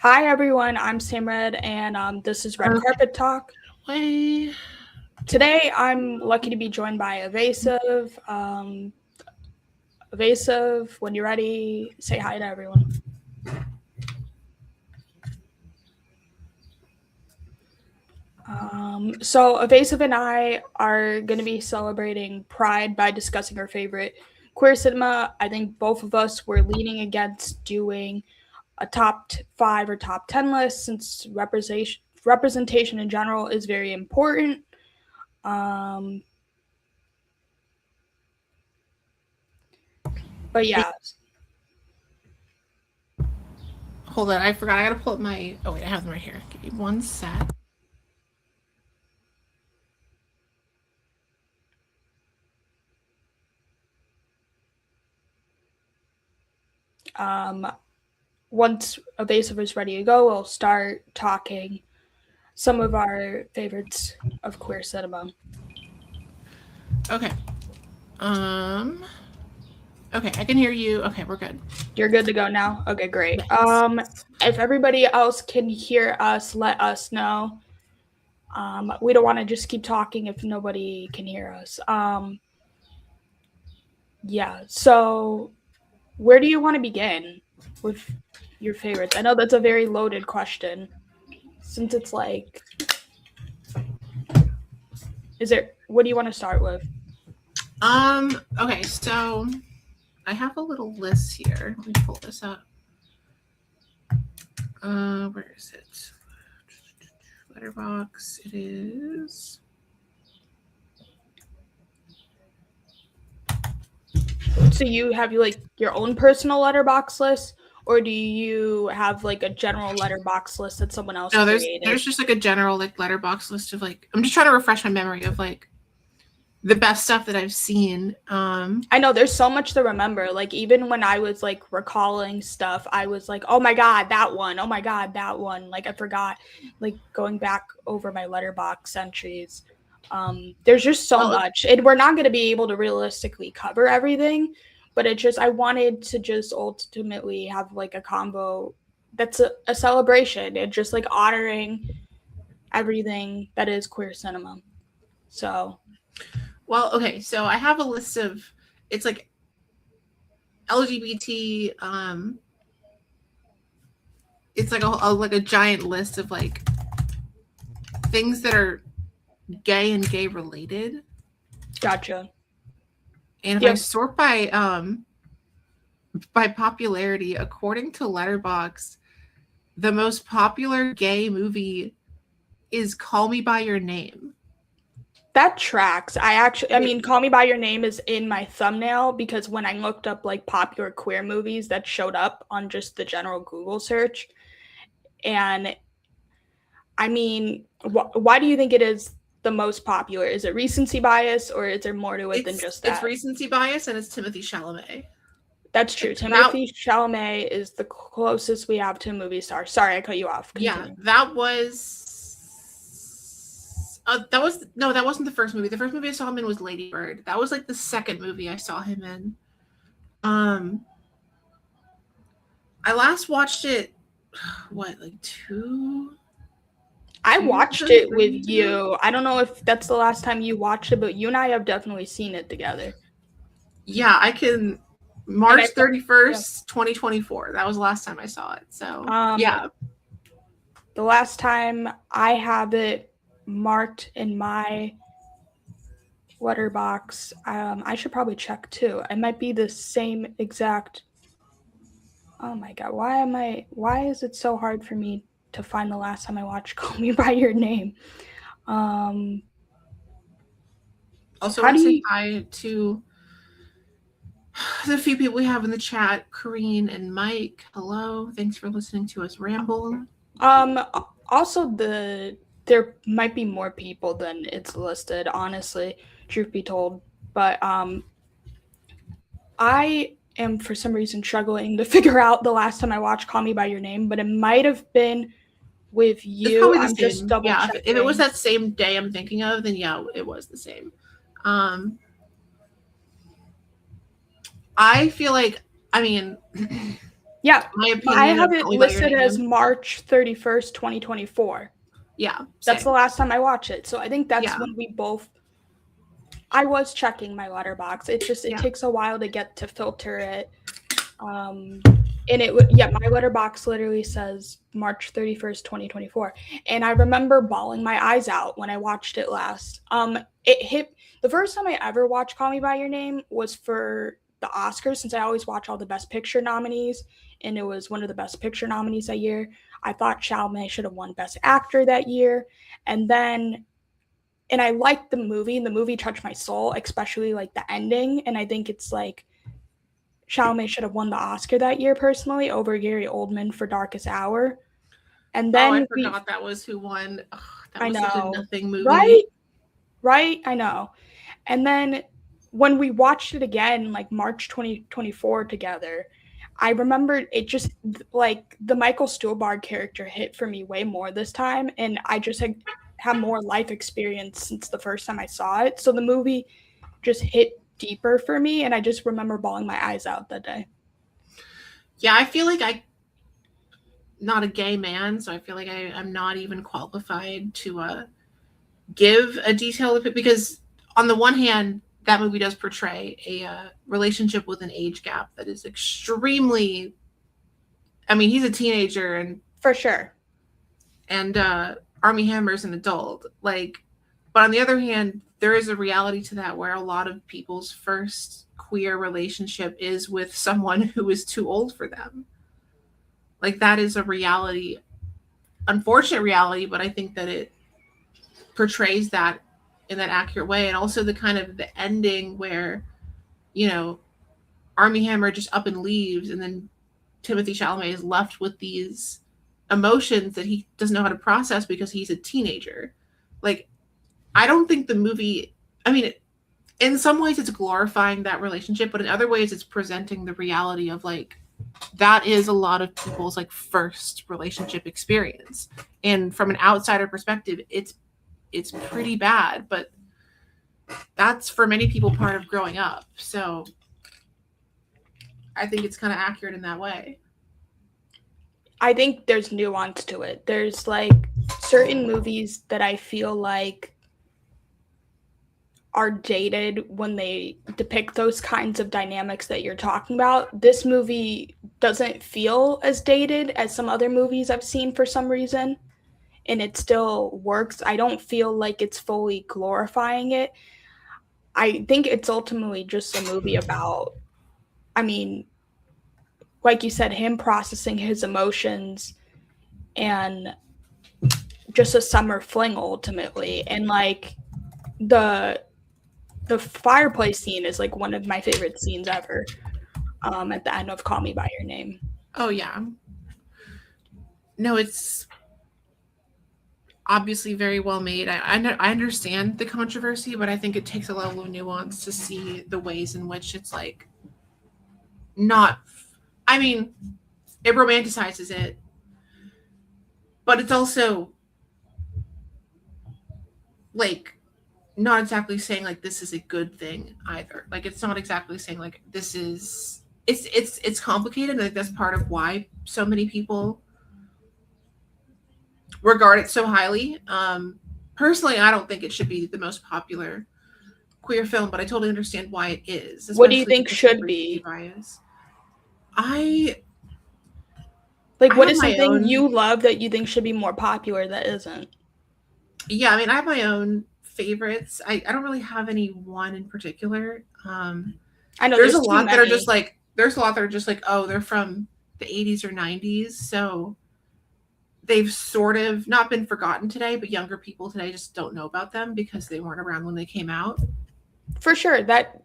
Hi everyone, I'm Sam Red, and this is Red Carpet Talk. Hey. Today I'm lucky to be joined by Evasive. Evasive, when you're ready, say hi to everyone. So Evasive and I are going to be celebrating Pride by discussing our favorite queer cinema. I think both of us were leaning against doing a top 5 or top 10 list since representation in general is very important. But yeah. Hold on, I forgot. I gotta pull up my. Oh wait, I have them right here. Give me one sec. Once Evasive is ready to go, we'll start talking some of our favorites of queer cinema. Okay. Okay, I can hear you. Okay, we're good. You're good to go now? Okay, great. Yes. If everybody else can hear us, let us know. We don't want to just keep talking if nobody can hear us. Yeah, so where do you want to begin with your favorites? I know that's a very loaded question since it's like, what do you want to start with? Okay, so I have a little list here. Let me pull this up. Where is it? Letterboxd. It is. So you have like your own personal Letterboxd list, or do you have like a general Letterboxd list that someone else No, created? there's just like a general like Letterboxd list of like. I'm just trying to refresh my memory of like the best stuff that I've seen. I know there's so much to remember. Like even when I was like recalling stuff, I was like, "Oh my god, that one! Oh my god, that one!" Like I forgot. Like going back over my Letterboxd entries, there's just so much, and we're not going to be able to realistically cover everything. But it just I wanted to just ultimately have like a combo that's a celebration and just like honoring everything that is queer cinema. So well, okay, so I have a list of it's like LGBT. It's like a giant list of like things that are gay and gay related. gotcha. And if I sort by popularity, according to Letterboxd, the most popular gay movie is Call Me by Your Name. That tracks. I mean, Call Me by Your Name is in my thumbnail because when I looked up like popular queer movies, that showed up on just the general Google search. And I mean, why do you think it is the most popular? Is it recency bias, or is there more to it than just that? It's recency bias, and it's Timothée Chalamet. That's true. Timothée Chalamet is the closest we have to a movie star. Sorry, I cut you off. Continue. Yeah, that wasn't the first movie. The first movie I saw him in was Lady Bird. That was like the second movie I saw him in. I last watched it, what, like two? I watched it with you. I don't know if that's the last time you watched it, but you and I have definitely seen it together. Yeah, I can. March 31st, 2024. That was the last time I saw it. So, yeah. The last time I have it marked in my Letterboxd, I should probably check too. It might be the same exact. Oh my god, why is it so hard for me to find the last time I watched Call Me by Your Name? Also, I want to say hi to the few people we have in the chat, Corrine and Mike. Hello, thanks for listening to us ramble. Also, there might be more people than it's listed, honestly, truth be told. But I am for some reason struggling to figure out the last time I watched Call Me by Your Name, but it might have been with you. I'm just double checking. If it was that same day I'm thinking of, then yeah, it was the same. I feel like, I mean, Yeah, my opinion. I have it listed as March 31st, 2024. Yeah, that's the last time I watched it. So I think that's when we both. I was checking my Letterboxd. It takes a while to get to filter it. And it would, my Letterboxd literally says March 31st, 2024. And I remember bawling my eyes out when I watched it last. It hit the first time I ever watched Call Me by Your Name was for the Oscars, since I always watch all the Best Picture nominees, and it was one of the Best Picture nominees that year. I thought Chalamet should have won Best Actor that year. And I liked the movie, and the movie touched my soul, especially like the ending. And I think it's like Chalamet should have won the Oscar that year, personally, over Gary Oldman for Darkest Hour. And then I forgot that was who won. Ugh, that was such a nothing movie. Right? I know. And then when we watched it again, like March 2024 together, I remember it just, like, the Michael Stuhlbarg character hit for me way more this time, and I just had more life experience since the first time I saw it. So the movie just hit deeper for me, and I just remember bawling my eyes out that day. Yeah, I feel like I'm not a gay man, so I feel like I'm not even qualified to give a detailed opinion, because on the one hand, that movie does portray a relationship with an age gap that is extremely. I mean, he's a teenager, and for sure, and Armie Hammer's an adult. Like, but on the other hand, there is a reality to that where a lot of people's first queer relationship is with someone who is too old for them. Like, that is a reality, unfortunate reality, but I think that it portrays that in that accurate way. And also the kind of the ending where, you know, Armie Hammer just up and leaves, and then Timothée Chalamet is left with these emotions that he doesn't know how to process because he's a teenager. Like, I don't think the movie, I mean, in some ways it's glorifying that relationship, but in other ways it's presenting the reality of, like, that is a lot of people's, like, first relationship experience. And from an outsider perspective, it's pretty bad, but that's for many people part of growing up. So I think it's kind of accurate in that way. I think there's nuance to it. There's, like, certain movies that I feel like are dated when they depict those kinds of dynamics that you're talking about. This movie doesn't feel as dated as some other movies I've seen for some reason, and it still works. I don't feel like it's fully glorifying it. I think it's ultimately just a movie about, I mean, like you said, him processing his emotions and just a summer fling ultimately. And, like, the fireplace scene is, like, one of my favorite scenes ever, at the end of Call Me by Your Name. Oh yeah. No, it's obviously very well made. I understand the controversy, but I think it takes a level of nuance to see the ways in which it's, like, not, I mean, it romanticizes it, but it's also, like, not exactly saying, like, this is a good thing either. Like, it's not exactly saying, like, this is, it's complicated. And I think that's part of why so many people regard it so highly. Personally, I don't think it should be the most popular queer film, but I totally understand why it is. What do you think should be? Bias. What is something you love that you think should be more popular that isn't? Yeah, I mean, I have my own favorites. I don't really have any one in particular. I know there's a lot that are just like, oh, they're from the 80s or 90s, so they've sort of not been forgotten today, but younger people today just don't know about them because they weren't around when they came out. For sure. That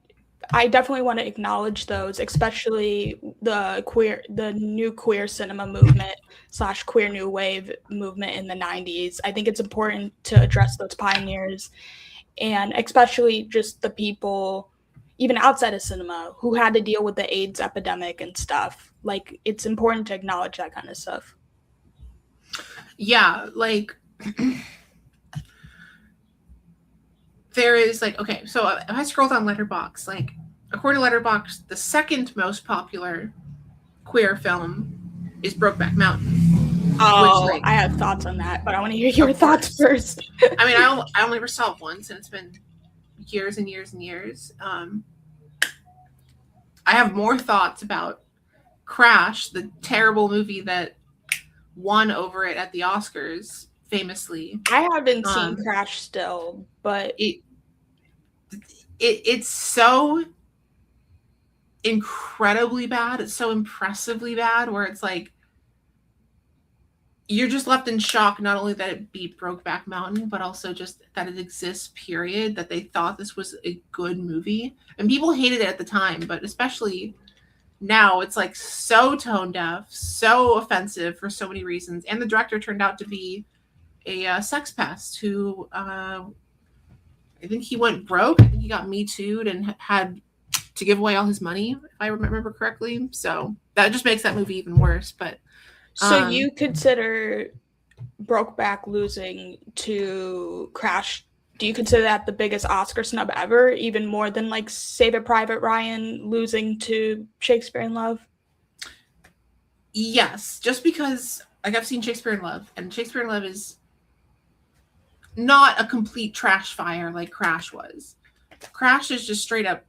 I definitely want to acknowledge those, especially the new queer cinema movement / queer new wave movement in the 90s. I think it's important to address those pioneers, and especially just the people, even outside of cinema, who had to deal with the AIDS epidemic and stuff. Like, it's important to acknowledge that kind of stuff. Yeah, like, there is, like, okay, so if I scroll down Letterboxd, like, according to Letterboxd, the second most popular queer film is Brokeback Mountain. Oh, Which, like, I have thoughts on that, but I want to hear your Of thoughts course. first. I mean, I only ever saw it once, and it's been years and years and years. I have more thoughts about Crash, the terrible movie that won over it at the Oscars, famously. I haven't seen Crash still, but it's so incredibly bad. It's so impressively bad, where it's like you're just left in shock, not only that it beat Brokeback Mountain, but also just that it exists, period, that they thought this was a good movie. And people hated it at the time, but especially now, it's like so tone deaf, so offensive for so many reasons. And the director turned out to be a sex pest who, I think he went broke. I think he got Me Too'd and had to give away all his money, if I remember correctly. So that just makes that movie even worse. But so you consider Brokeback losing to Crash? Do you consider that the biggest Oscar snub ever, even more than like Saving Private Ryan losing to Shakespeare in Love? Yes, just because like I've seen Shakespeare in Love, and Shakespeare in Love is not a complete trash fire like Crash was. Crash is just straight up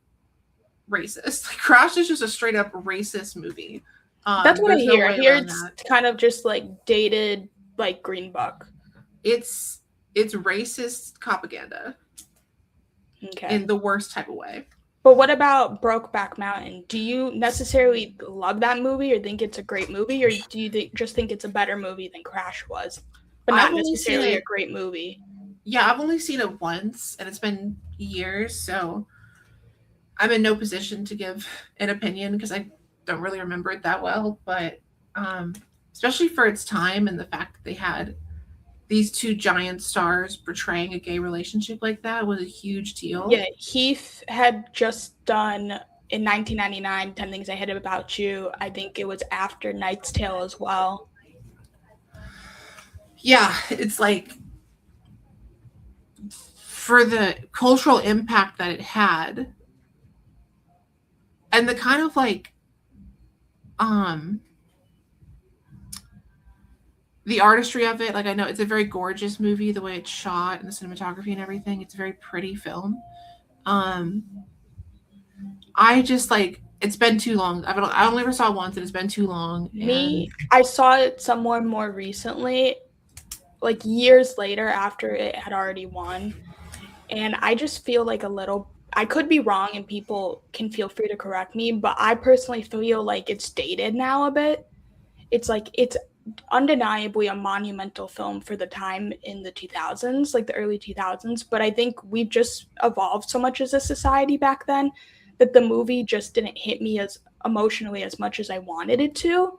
racist. Like, Crash is just a straight up racist movie. That's what I hear. I hear it's kind of just like dated, like Green Book. It's racist propaganda. Okay. In the worst type of way. But what about Brokeback Mountain? Do you necessarily love that movie or think it's a great movie, or do you just think it's a better movie than Crash was, but not necessarily a great movie? Yeah, I've only seen it once, and it's been years, so I'm in no position to give an opinion because I don't really remember it that well. But especially for its time and the fact that they had these two giant stars portraying a gay relationship like that was a huge deal. Yeah, Heath had just done in 1999 10 Things I Hate About You. I think it was after Knight's Tale as well. Yeah, it's like for the cultural impact that it had and the kind of like the artistry of it, like, I know it's a very gorgeous movie, the way it's shot and the cinematography and everything. It's a very pretty film. I just like, it's been too long. I only ever saw it once, and it's been too long. I saw it somewhere more recently, like years later after it had already won, and I just feel like I could be wrong, and people can feel free to correct me, but I personally feel like it's dated now a bit. It's like it's undeniably a monumental film for the time in the 2000s, like the early 2000s, but I think we've just evolved so much as a society back then that the movie just didn't hit me as emotionally as much as I wanted it to,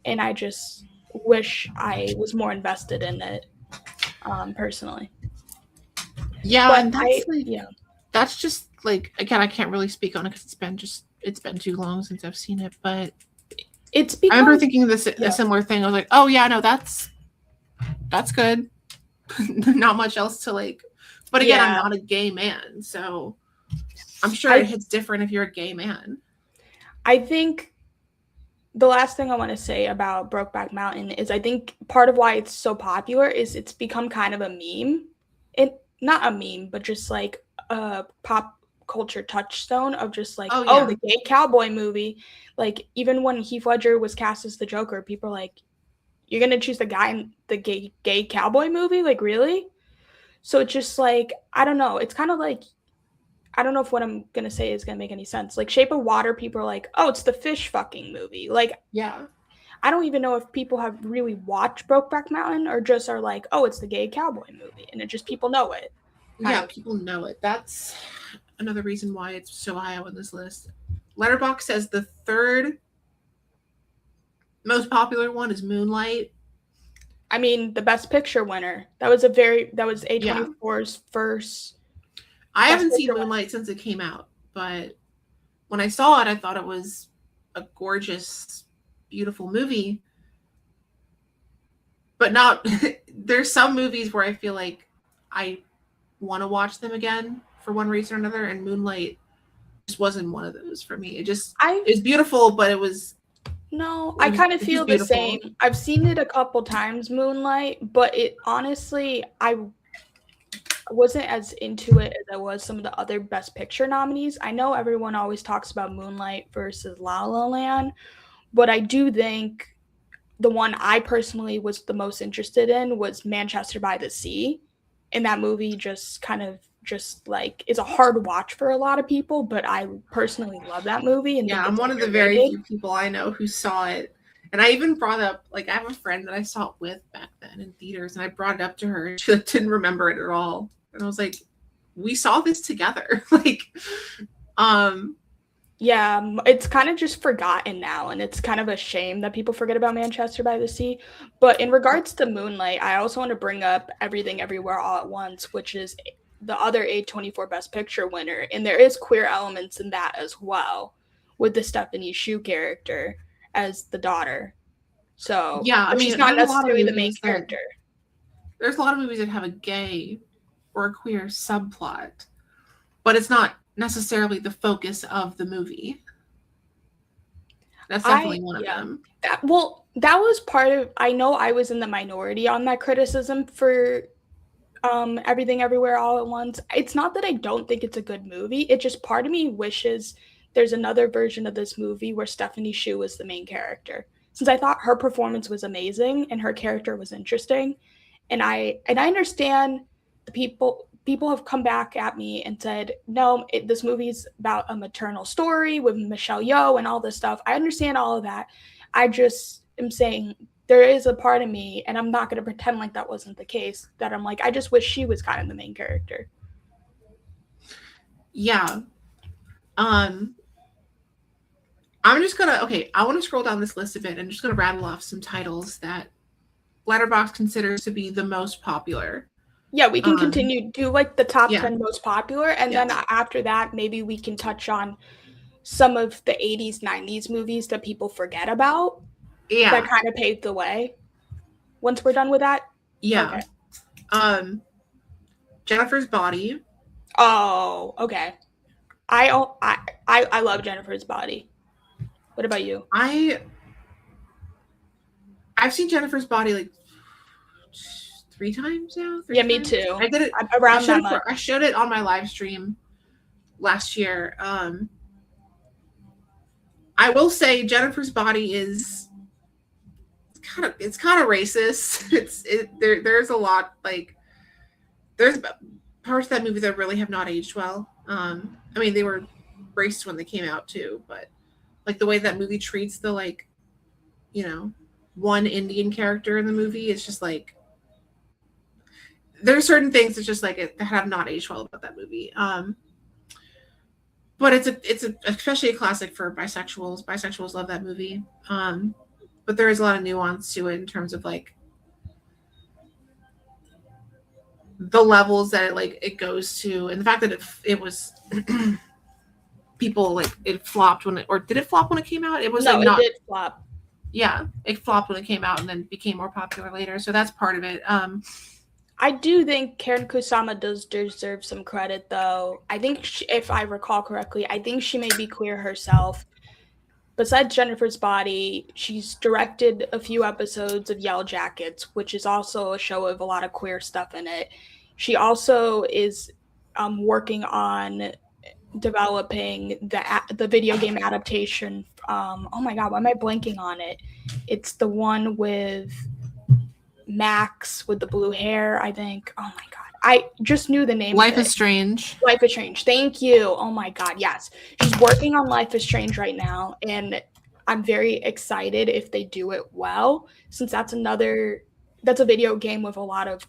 and I just wish I was more invested in it, personally. Yeah, but and that's just like, again, I can't really speak on it because it's been too long since I've seen it, but it's because, I remember thinking a similar thing. I was like, oh yeah, no, that's good. Not much else to like. But again, I'm not a gay man, so I'm sure it hits different if you're a gay man. I think the last thing I want to say about Brokeback Mountain is I think part of why it's so popular is it's become kind of a meme. Not a meme, but just like a pop culture touchstone of just like, oh, the gay cowboy movie. Like, even when Heath Ledger was cast as the Joker, people are like, you're gonna choose the guy in the gay cowboy movie? Like, really? So it's just like, I don't know. It's kind of like, I don't know if what I'm gonna say is gonna make any sense. Like, Shape of Water, people are like, oh, it's the fish fucking movie. Like, yeah, I don't even know if people have really watched Brokeback Mountain or just are like, oh, it's the gay cowboy movie, and it just people know it. Yeah, people know it. That's another reason why it's so high on this list. Letterboxd says the third most popular one is Moonlight. I mean, the Best Picture winner. That was A24's first. I haven't seen Moonlight since it came out, but when I saw it, I thought it was a gorgeous, beautiful movie. But not, there's some movies where I feel like I want to watch them again for one reason or another, and Moonlight just wasn't one of those for me. It was beautiful, but it was No, I kind of feel the same. I've seen it a couple times, Moonlight, but it honestly, I wasn't as into it as I was some of the other Best Picture nominees. I know everyone always talks about Moonlight versus La La Land, but I do think the one I personally was the most interested in was Manchester by the Sea. And that movie just kind of just like is a hard watch for a lot of people, but I personally love that movie and think I'm one of the very few people I know who saw it. And I even brought up, like, I have a friend that I saw it with back then in theaters, and I brought it up to her, and she didn't remember it at all. And I was like, we saw this together. Like, yeah, it's kind of just forgotten now, and it's kind of a shame that people forget about Manchester by the Sea. But in regards to Moonlight, I also want to bring up Everything Everywhere All at Once, which is the other A24 Best Picture winner, and there is queer elements in that as well, with the Stephanie Hsu character as the daughter. So yeah, I mean, she's not necessarily the main character. There's a lot of movies that have a gay or a queer subplot, but it's not necessarily the focus of the movie. That's definitely one of them. That was part of, I know I was in the minority on that criticism for Everything Everywhere All at Once. It's not that I don't think it's a good movie. It just part of me wishes there's another version of this movie where Stephanie Hsu was the main character. Since I thought her performance was amazing and her character was interesting. And I understand the people have come back at me and said, no, this movie's about a maternal story with Michelle Yeoh and all this stuff. I understand all of that. I just am saying there is a part of me, and I'm not going to pretend like that wasn't the case, that I'm like, I just wish she was kind of the main character. Yeah. I'm just going to, I want to scroll down this list a bit and just going to rattle off some titles that Letterboxd considers to be the most popular. Yeah, we can continue, do like the top 10 most popular, and then after that, maybe we can touch on some of the 80s, 90s movies that people forget about. Yeah. That kind of paved the way. Once we're done with that? Yeah. Okay. Jennifer's Body. Oh, okay. I love Jennifer's Body. What about you? I've seen Jennifer's Body like 3 times now. Yeah, me too. I did it around that much. I showed it on my live stream last year. I will say Jennifer's Body is kind of racist. There's a lot, like, there's parts of that movie that really have not aged well. I mean, they were racist when they came out too, but like the way that movie treats the, like, you know, one Indian character in the movie, it's just like there are certain things that just like that have not aged well about that movie. But it's especially a classic for bisexuals. Bisexuals love that movie. But there is a lot of nuance to it in terms of like the levels that it goes to, and the fact that it was people, like, it flopped when did it flop when it came out? It was it did flop. Yeah, it flopped when it came out and then became more popular later. So that's part of it. I do think Karen Kusama does deserve some credit, though. I think, if I recall correctly, I think she may be queer herself. Besides Jennifer's Body, she's directed a few episodes of Yellow Jackets, which is also a show with a lot of queer stuff in it. She also is working on developing the video game adaptation. Oh my God, why am I blanking on it? It's the one with Max with the blue hair, I think. Oh my God, I just knew the name. Life is Strange. Life is Strange. Thank you. Oh my God, yes. She's working on Life is Strange right now, and I'm very excited if they do it well, since that's a video game with a lot of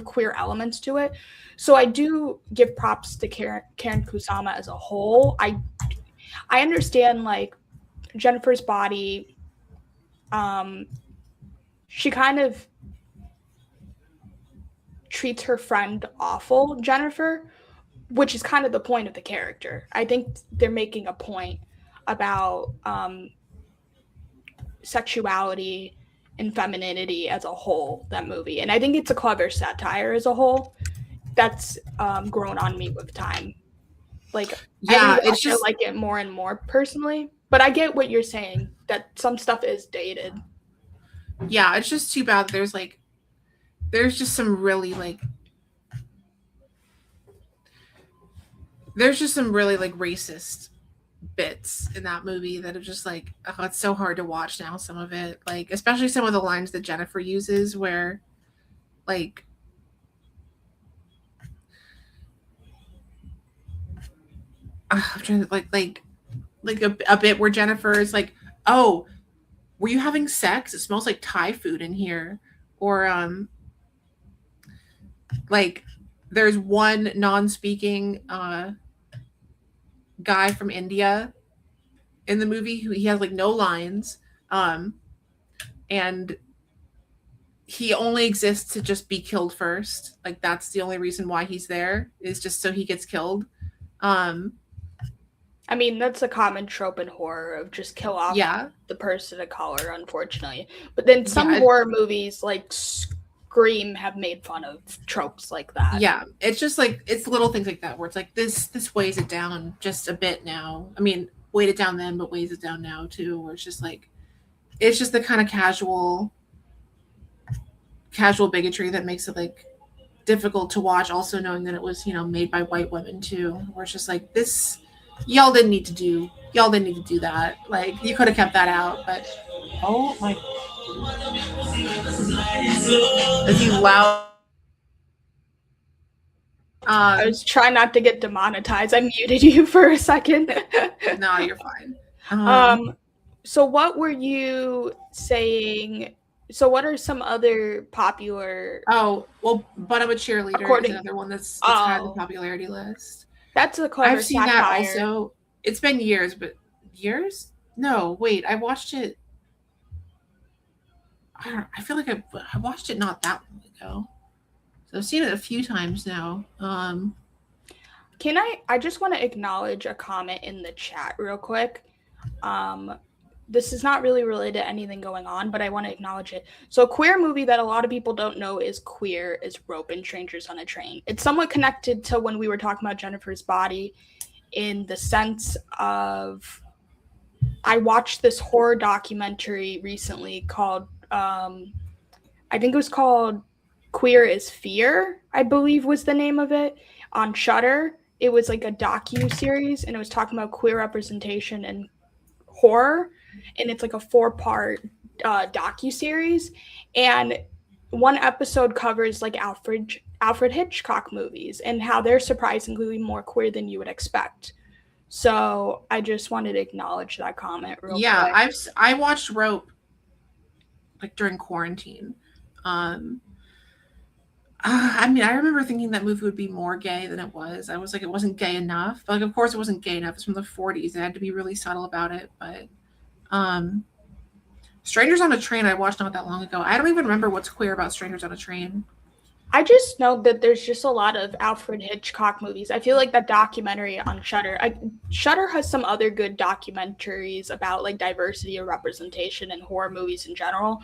queer elements to it. So I do give props to Karen Kusama as a whole. I understand, like, Jennifer's Body, she kind of treats her friend awful, Jennifer, which is kind of the point of the character. I think they're making a point about sexuality and femininity as a whole, that movie. And I think it's a clever satire as a whole that's grown on me with time. Like, yeah, I like it more and more personally. But I get what you're saying. that some stuff is dated. Yeah, it's just too bad. There's just some really racist bits in that movie that are just like, oh, it's so hard to watch now. Some of it, like, especially some of the lines that Jennifer uses, where like, I'm trying to like a bit where Jennifer is like, oh, were you having sex? It smells like Thai food in here. Or like there's one non-speaking guy from India in the movie who he has like no lines, and he only exists to just be killed first. Like that's the only reason why he's there, is just so he gets killed. I mean, that's a common trope in horror of just kill off Yeah. the person of color, unfortunately. But then some horror movies like Scream have made fun of tropes like that. Yeah, it's just like, it's little things like that where it's like, this weighs it down just a bit now. I mean, weighed it down then, but weighs it down now too, where it's just like, it's just the kind of casual bigotry that makes it like difficult to watch, also knowing that it was, made by white women too, where it's just like, this, y'all didn't need to do that. Like, you could have kept that out. But oh my, is he loud? I was trying not to get demonetized. I muted you for a second. No, you're fine. So what were you saying? So what are some other popular? Oh, well, But I'm a Cheerleader is another one that's had the popularity list. That's a clever I've seen satire. that also. It's been years, but years? No, wait, I watched it. I feel like I watched it not that long ago. So I've seen it a few times now. Can I just want to acknowledge a comment in the chat real quick. This is not really related to anything going on, but I want to acknowledge it. So a queer movie that a lot of people don't know is queer is Rope and Strangers on a Train. It's somewhat connected to when we were talking about Jennifer's Body, in the sense of, I watched this horror documentary recently called, I think it was called Queer is Fear, I believe was the name of it, on Shudder. It was like a docu-series, and it was talking about queer representation in horror, and it's like a 4-part docu-series, and one episode covers like Alfred Hitchcock movies and how they're surprisingly more queer than you would expect. So I just wanted to acknowledge that comment real quick. I watched Rope like during quarantine. I mean, I remember thinking that movie would be more gay than it was. I was like, it wasn't gay enough. But, like, of course it wasn't gay enough. It's from the 40s. It had to be really subtle about it. But Strangers on a Train I watched not that long ago. I don't even remember what's queer about Strangers on a Train. I just know that there's just a lot of Alfred Hitchcock movies. I feel like that documentary on Shudder. Shudder has some other good documentaries about like diversity or representation in horror movies in general.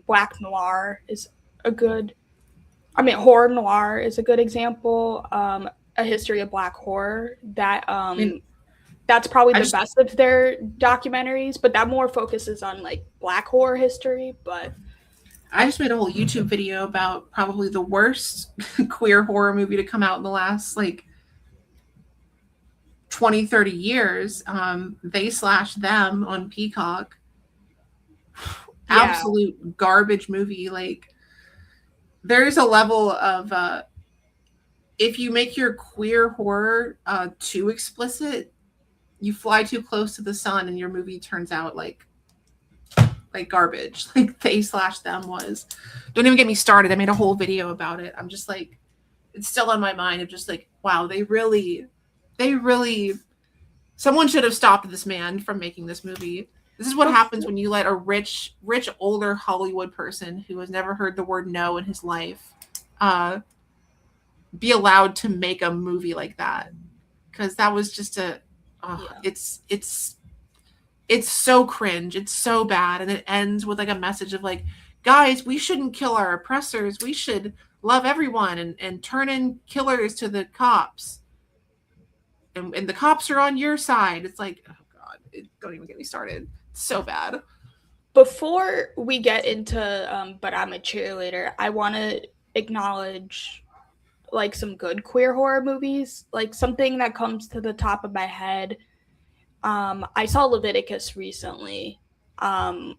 Black Noir is a good. I mean, Horror Noir is a good example. A History of Black Horror. That that's probably the best of their documentaries, but that more focuses on like Black horror history. But I just made a whole YouTube video about probably the worst queer horror movie to come out in the last like 20, 30 years. They/Them on Peacock. Yeah. Absolute garbage movie. Like, there's a level of if you make your queer horror too explicit, you fly too close to the sun and your movie turns out like garbage. Like They/Them was. Don't even get me started. I made a whole video about it. I'm just like, it's still on my mind of just like, wow, they really, someone should have stopped this man from making this movie. This is what happens when you let a rich, older Hollywood person who has never heard the word no in his life be allowed to make a movie like that. Because that was just it's so cringe. It's so bad. And it ends with like a message of like, guys, we shouldn't kill our oppressors. We should love everyone and turn in killers to the cops. And the cops are on your side. It's like, oh God, don't even get me started. So bad. Before we get into But I'm a Cheerleader, I want to acknowledge like some good queer horror movies. Like something that comes to the top of my head. I saw Leviticus recently. And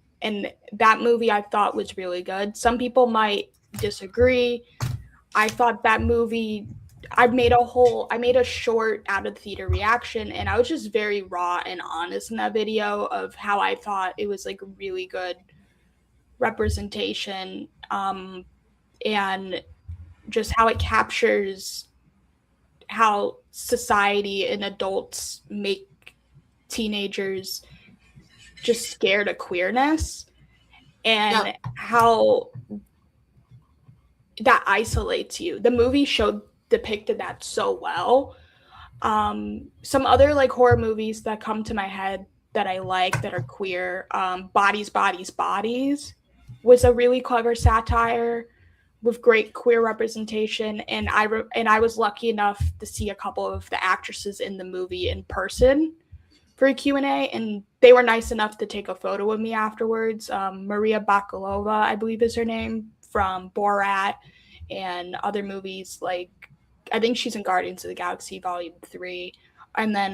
that movie I thought was really good. Some people might disagree. I thought that movie I made a short out of theater reaction, and I was just very raw and honest in that video of how I thought it was like really good representation, and just how it captures how society and adults make teenagers just scared of queerness, and how that isolates you. The movie depicted that so well. Some other like horror movies that come to my head that I like that are queer, Bodies, Bodies, Bodies was a really clever satire with great queer representation, and I was lucky enough to see a couple of the actresses in the movie in person for a Q&A, and they were nice enough to take a photo with me afterwards. Maria Bakalova, I believe is her name, from Borat and other movies, like I think she's in Guardians of the Galaxy Volume 3, and then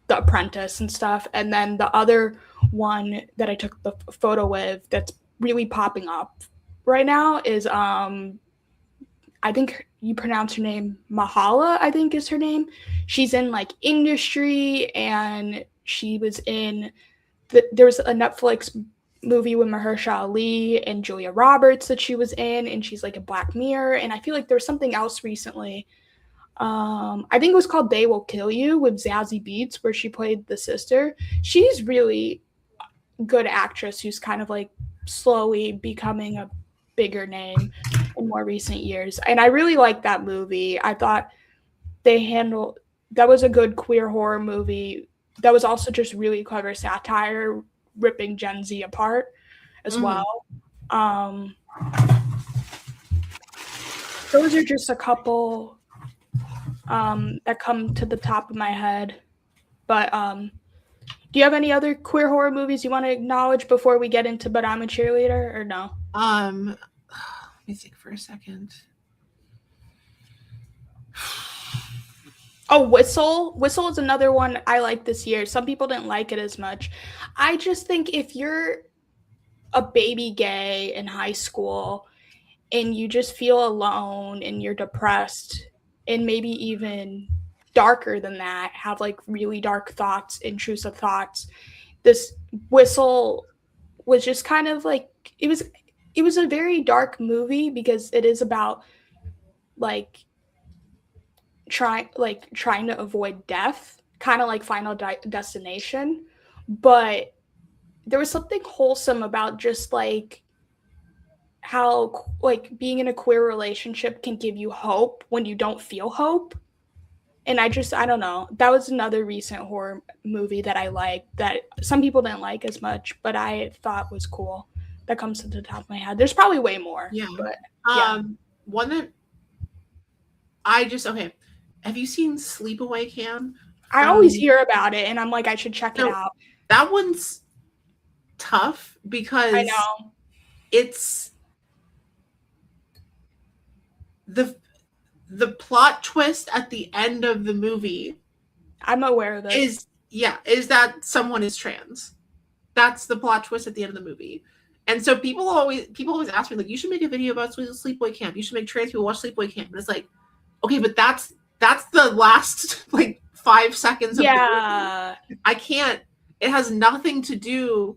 The Apprentice and stuff. And then the other one that I took the photo with that's really popping up right now is I think you pronounce her name Mahala, I think is her name. She's in like Industry, and she was in there was a Netflix movie with Mahershala Ali and Julia Roberts that she was in, and she's like a Black Mirror. And I feel like there was something else recently. I think it was called They Will Kill You with Zazie Beetz, where she played the sister. She's really good actress who's kind of like slowly becoming a bigger name in more recent years. And I really liked that movie. I thought that was a good queer horror movie. That was also just really clever satire, ripping Gen Z apart as well. Those are just a couple that come to the top of my head. But do you have any other queer horror movies you want to acknowledge before we get into But I'm a Cheerleader, or no? Let me think for a second. Oh, Whistle. Whistle is another one I liked this year. Some people didn't like it as much. I just think if you're a baby gay in high school and you just feel alone and you're depressed and maybe even darker than that, have like really dark thoughts, intrusive thoughts, this Whistle was just kind of like it was a very dark movie because it is about like trying to avoid death, kind of like Final Destination, but there was something wholesome about just like how like being in a queer relationship can give you hope when you don't feel hope. And I don't know, that was another recent horror movie that I liked that some people didn't like as much, but I thought was cool. That comes to the top of my head. There's probably way more. Yeah. But one that I just have you seen Sleepaway Camp? I always hear about it and I'm like, I should check it out. That one's tough because I know it's the plot twist at the end of the movie. I'm aware of this. Is that someone is trans. That's the plot twist at the end of the movie. And so people always ask me, like, you should make a video about Sleepaway Camp. You should make trans people watch Sleepaway Camp. And it's like, okay, but that's the last like 5 seconds of the movie. I can't. It has nothing to do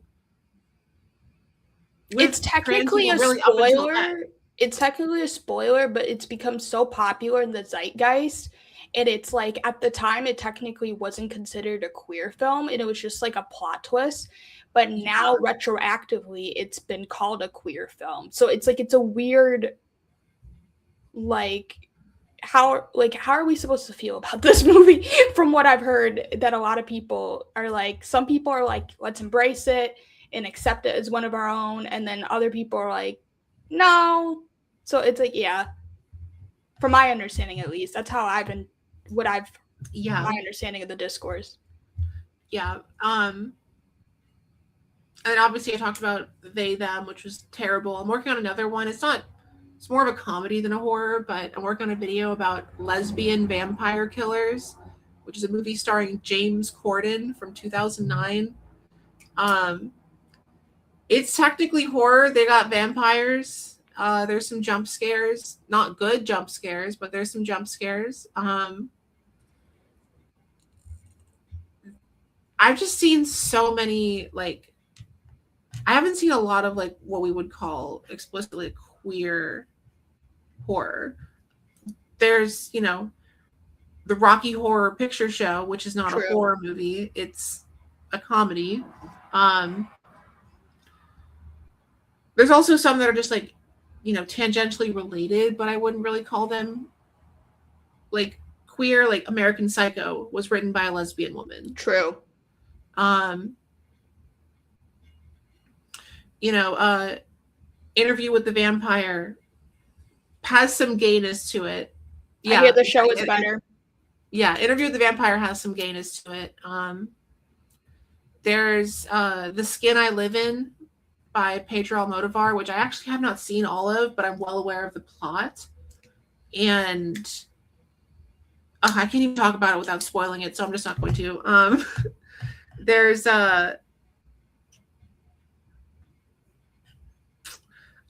with it's technically a spoiler. It's technically a spoiler, but it's become so popular in the zeitgeist. And it's like at the time it technically wasn't considered a queer film and it was just like a plot twist. But now retroactively it's been called a queer film. So it's like it's a weird like how are we supposed to feel about this movie? From what I've heard, that a lot of people are like, some people are like, let's embrace it and accept it as one of our own, and then other people are like, no. So it's like, from my understanding at least, that's how my understanding of the discourse. And obviously I talked about They Them, which was terrible. I'm working on another one. It's more of a comedy than a horror, but I'm working on a video about lesbian vampire killers, which is a movie starring James Corden from 2009. It's technically horror. They got vampires. There's some jump scares, not good jump scares, but there's some jump scares. I've just seen so many, like, I haven't seen a lot of like what we would call explicitly queer horror. There's, the Rocky Horror Picture Show, which is not True. a horror movie, it's a comedy. There's also some that are just like, tangentially related, but I wouldn't really call them like queer. Like American Psycho was written by a lesbian woman. True. Interview with the Vampire has some gayness to it. Yeah, I hear the show is better. Yeah, Interview with the Vampire has some gayness to it. There's The Skin I Live In by Pedro Almodóvar, which I actually have not seen all of, but I'm well aware of the plot. And I can't even talk about it without spoiling it, so I'm just not going to. There's a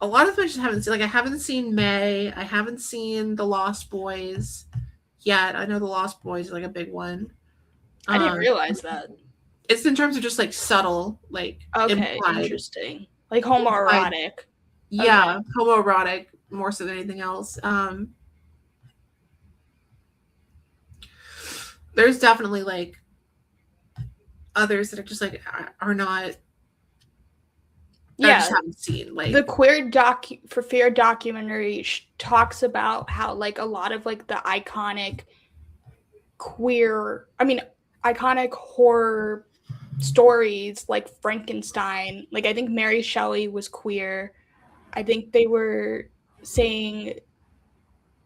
lot of them I just haven't seen. Like, I haven't seen May. I haven't seen The Lost Boys yet. I know The Lost Boys is like a big one. I didn't realize that. It's in terms of just like subtle, like implied. Interesting. Like homoerotic. Yeah, okay. Homoerotic more so than anything else. There's definitely like others that are just like are not. Yeah, I just haven't seen like the Queer for Fear documentary talks about how like a lot of like the iconic horror stories like Frankenstein, like I think Mary Shelley was queer. I think they were saying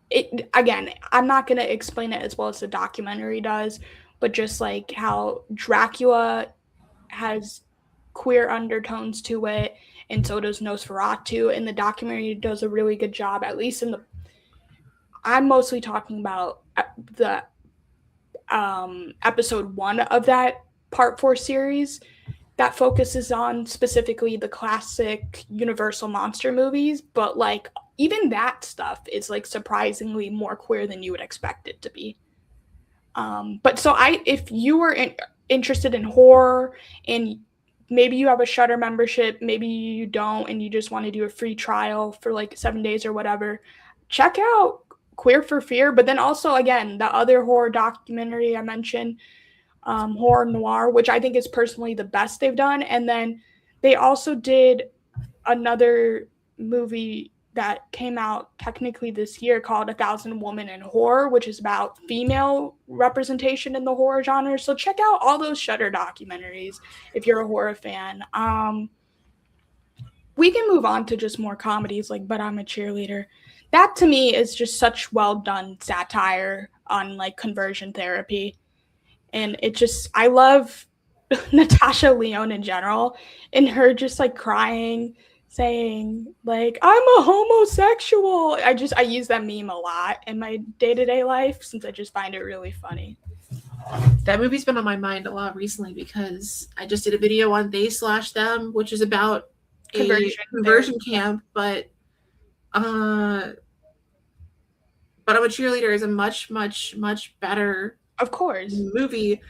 it again. I'm not going to explain it as well as the documentary does, but just like how Dracula has queer undertones to it, and so does Nosferatu, and the documentary does a really good job, at least in the I'm mostly talking about the episode 1 of that part 4 series that focuses on specifically the classic Universal monster movies, but like even that stuff is like surprisingly more queer than you would expect it to be. But so if you are interested in horror and maybe you have a Shudder membership, maybe you don't, and you just want to do a free trial for like 7 days or whatever, check out Queer for Fear. But then also, again, the other horror documentary I mentioned, Horror Noir, which I think is personally the best they've done. And then they also did another movie that came out technically this year called 1,000 Women in Horror, which is about female representation in the horror genre. So check out all those Shudder documentaries if you're a horror fan. We can move on to just more comedies like But I'm a Cheerleader. That to me is just such well done satire on like conversion therapy. And it just, I love Natasha Lyonne in general, and her just like crying, saying like, I'm a homosexual. I use that meme a lot in my day-to-day life since I just find it really funny. That movie's been on my mind a lot recently because I just did a video on They/Them, which is about a conversion camp, but I'm a Cheerleader is a much, much, much better, of course, movie.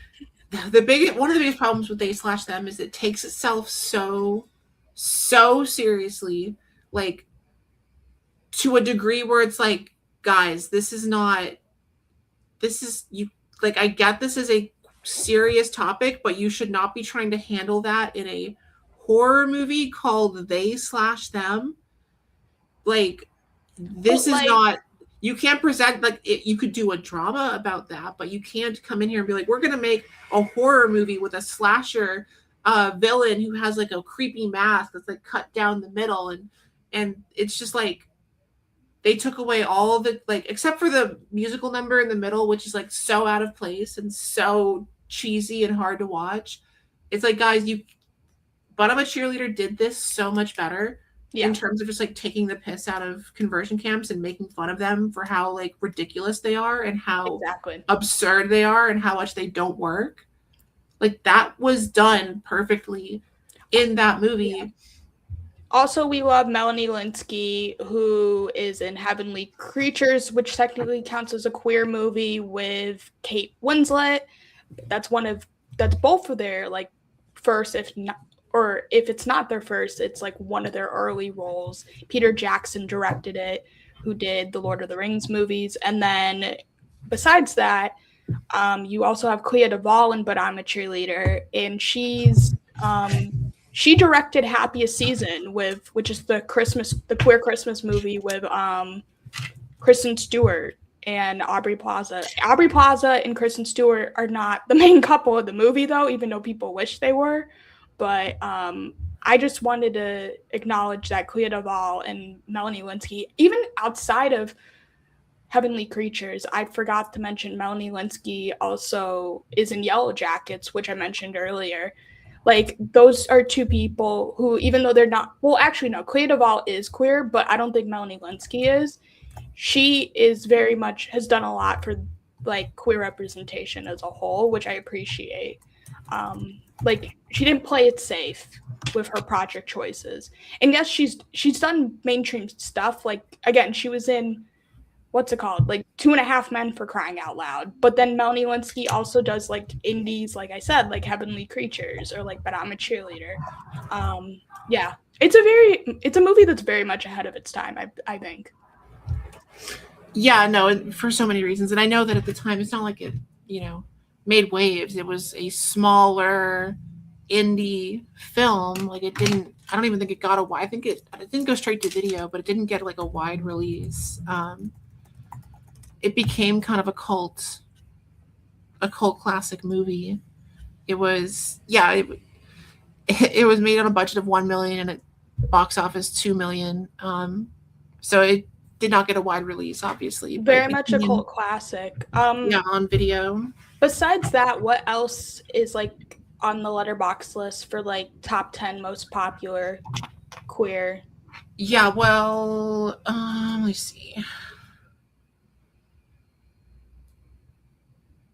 One of the biggest problems with They/Them is it takes itself so seriously, like to a degree where it's like, guys, I get this is a serious topic, but you should not be trying to handle that in a horror movie called They/Them. Like, this is not, you can't present like it, you could do a drama about that, but you can't come in here and be like, we're gonna make a horror movie with a slasher villain who has like a creepy mask that's like cut down the middle, and it's just like they took away all of it, like except for the musical number in the middle, which is like so out of place and so cheesy and hard to watch. It's like, guys, But I'm a Cheerleader did this so much better in terms of just like taking the piss out of conversion camps and making fun of them for how like ridiculous they are and how absurd they are and how much they don't work. Like that was done perfectly in that movie. Yeah. Also, we love Melanie Lynskey, who is in Heavenly Creatures, which technically counts as a queer movie with Kate Winslet. That's both of their like first, if it's not their first, it's like one of their early roles. Peter Jackson directed it, who did the Lord of the Rings movies, and then besides that, you also have Clea Duvall in But I'm a Cheerleader, and she directed Happiest Season which is the queer Christmas movie with Kristen Stewart and Aubrey Plaza. Aubrey Plaza and Kristen Stewart are not the main couple of the movie though, even though people wish they were. But I just wanted to acknowledge that Clea Duvall and Melanie Lynskey, even outside of Heavenly Creatures, I forgot to mention Melanie Lynskey also is in Yellow Jackets, which I mentioned earlier. Like, those are two people who, even though they're not, well, actually, no, Clea Duvall is queer, but I don't think Melanie Lynskey is. She is very much, has done a lot for, like, queer representation as a whole, which I appreciate. Like, she didn't play it safe with her project choices. And yes, she's done mainstream stuff. Like, again, she was in, what's it called? Like 2.5 Men, for crying out loud. But then Melanie Lynskey also does like indies, like I said, like Heavenly Creatures or like But I'm a Cheerleader. Yeah, it's a movie that's very much ahead of its time, I think. Yeah, no, for so many reasons. And I know that at the time, it's not like it, made waves. It was a smaller indie film. Like I don't even think it got a wide, I think it didn't go straight to video, but it didn't get like a wide release. It became kind of a cult classic movie. It was, it was made on a budget of $1 million and at box office $2 million. So it did not get a wide release, obviously. Very much a cult classic. On video. Besides that, what else is like on the Letterboxd list for like top 10 most popular queer? Yeah, well, let me see.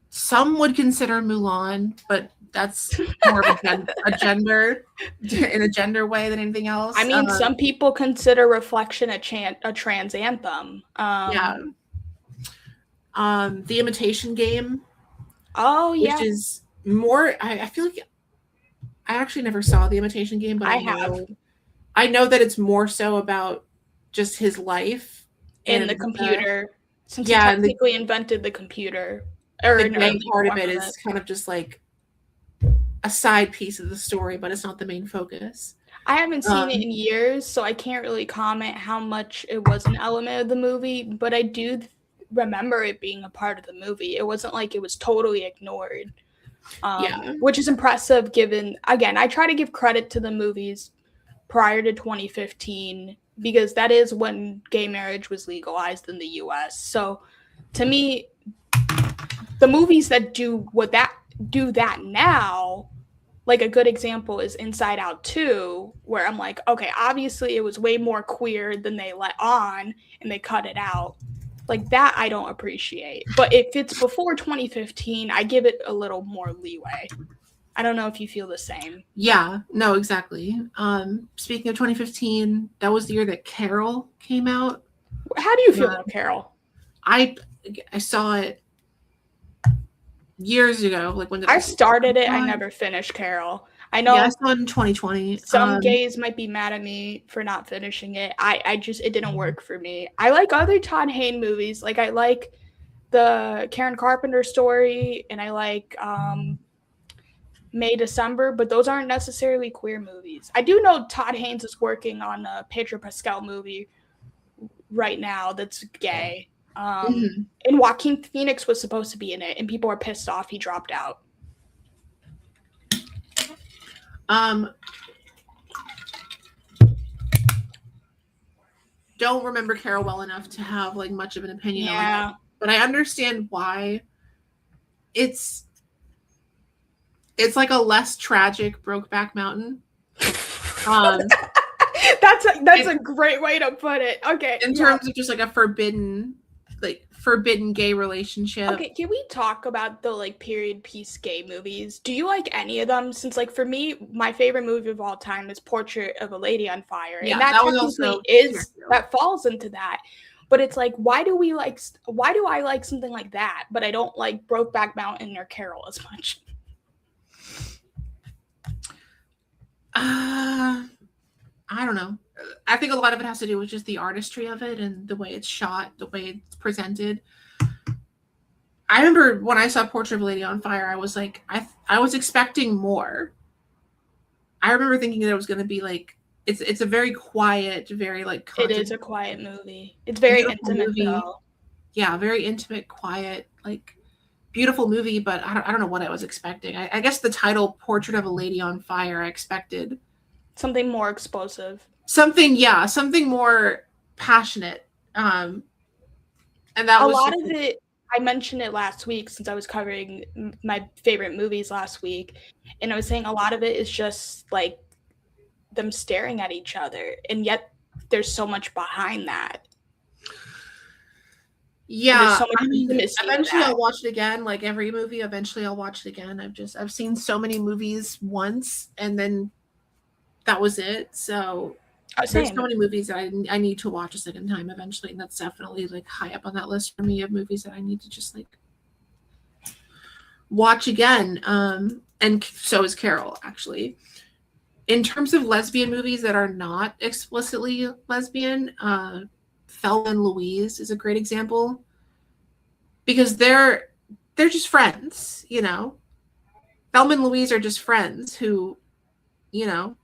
Some would consider Mulan, but that's more of a gender in a gender way than anything else. I mean, some people consider Reflection a trans anthem. The Imitation Game. Oh yeah, which is more. I feel like I actually never saw The Imitation Game, but I know that it's more so about just his life and the computer. Since he technically invented the computer. Or the main part of it is kind of just like a side piece of the story, but it's not the main focus. I haven't seen it in years, so I can't really comment how much it was an element of the movie, but I do remember it being a part of the movie. It wasn't like it was totally ignored, which is impressive given, again, I try to give credit to the movies prior to 2015 because that is when gay marriage was legalized in the US. So to me, the movies that do that now, like a good example is Inside Out 2, where I'm like, okay, obviously it was way more queer than they let on and they cut it out. Like that I don't appreciate. But if it's before 2015, I give it a little more leeway. I don't know if you feel the same. Yeah, no, exactly. Speaking of 2015, that was the year that Carol came out. How do you feel about Carol? I saw it years ago. Like when I started it, I never finished Carol. I know I saw it in 2020. Some gays might be mad at me for not finishing it. It didn't work for me. I like other Todd Haynes movies. Like I like the Karen Carpenter Story and I like May December, but those aren't necessarily queer movies. I do know Todd Haynes is working on a Pedro Pascal movie right now that's gay. And Joaquin Phoenix was supposed to be in it, and people are pissed off he dropped out. Don't remember Carol well enough to have like much of an opinion on it, but I understand why. It's like a less tragic Brokeback Mountain. That's a great way to put it. Okay. In terms of just like a forbidden gay relationship. Okay, can we talk about the like period piece gay movies? Do you like any of them? Since like for me, my favorite movie of all time is Portrait of a Lady on Fire. Yeah, and that technically that falls into that. But it's like, why do I like something like that, but I don't like Brokeback Mountain or Carol as much? I don't know. I think a lot of it has to do with just the artistry of it and the way it's shot, the way it's presented. I remember when I saw Portrait of a Lady on Fire, I was like, I was expecting more. I remember thinking that it was going to be like, it's a very quiet, very like. It is a quiet movie. It's very intimate though. Yeah, very intimate, quiet, like beautiful movie. But I don't know what I was expecting. I guess the title Portrait of a Lady on Fire, I expected something more explosive. Something more passionate. And that a was lot of it. I mentioned it last week since I was covering my favorite movies last week, and I was saying a lot of it is just like them staring at each other, and yet there's so much behind that. Yeah, so eventually I'll watch it again. Like every movie, eventually I'll watch it again. I've seen so many movies once, and then that was it. So there's so many movies that I need to watch a second time eventually, and that's definitely like high up on that list for me of movies that I need to just like watch again. And so is Carol, actually. In terms of lesbian movies that are not explicitly lesbian, Thelma and Louise is a great example because they're just friends, you know. Thelma and Louise are just friends who, you know,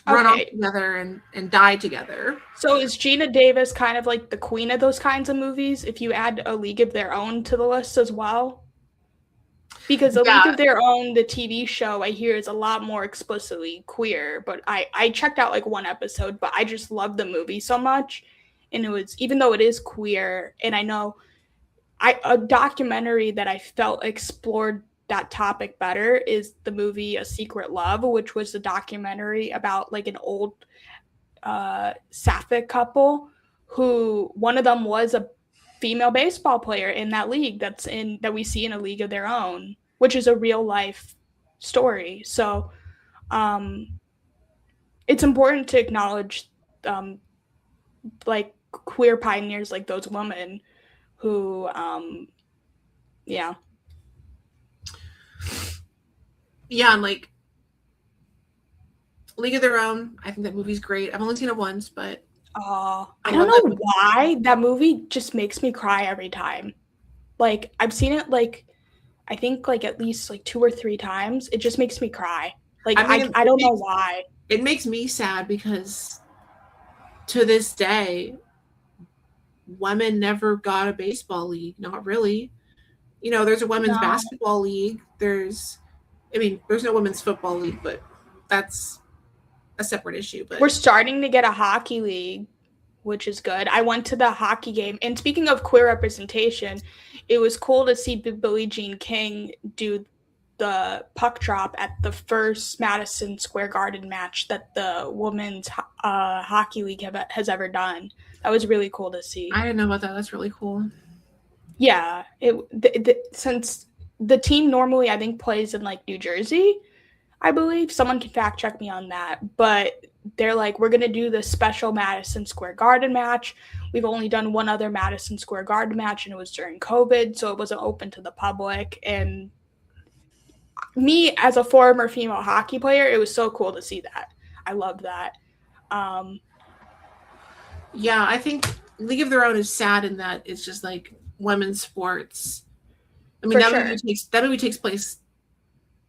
run off together and die together. So is Gina Davis kind of like the queen of those kinds of movies if you add A League of Their Own to the list as well? Because A League of Their Own, the TV show, I hear is a lot more explicitly queer, but I checked out like one episode, but I just love the movie so much. And it was, even though it is queer, and I know a documentary that I felt explored that topic better is the movie A Secret Love, which was a documentary about like an old sapphic couple who one of them was a female baseball player in that league that we see in A League of Their Own, which is a real life story. So it's important to acknowledge like queer pioneers like those women who yeah, and like League of Their Own, I think that movie's great. I've only seen it once, but I don't know why that movie just makes me cry every time. Like I've seen it like I think like at least like 2 or 3 times. It just makes me cry. Like I don't know why. It makes me sad because to this day women never got a baseball league. Not really. You know, there's a women's basketball league. There's no women's football league, but that's a separate issue. But we're starting to get a hockey league, which is good. I went to the hockey game, and speaking of queer representation, it was cool to see Billie Jean King do the puck drop at the first Madison Square Garden match that the women's hockey league has ever done. That was really cool to see. I didn't know about that. That's really cool. Yeah, since the team normally I think plays in like New Jersey, I believe. Someone can fact check me on that. But they're like, we're going to do this special Madison Square Garden match. We've only done one other Madison Square Garden match, and it was during COVID, so it wasn't open to the public. And me, as a former female hockey player, it was so cool to see that. I loved that. Yeah, I think League of Their Own is sad in that it's just like women's sports. I mean, that movie takes place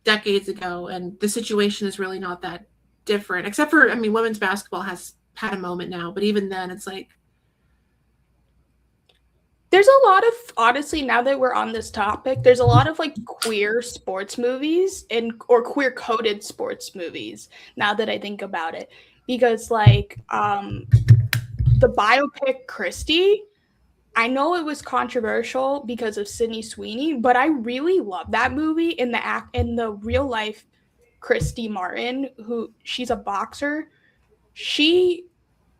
decades ago, and the situation is really not that different, except for, I mean, women's basketball has had a moment now, but even then it's like there's a lot of, honestly, now that we're on this topic, there's a lot of like queer sports movies or queer coded sports movies now that I think about it, because like the biopic Christie, I know it was controversial because of Sydney Sweeney, but I really love that movie. In the real life Christy Martin, who she's a boxer. She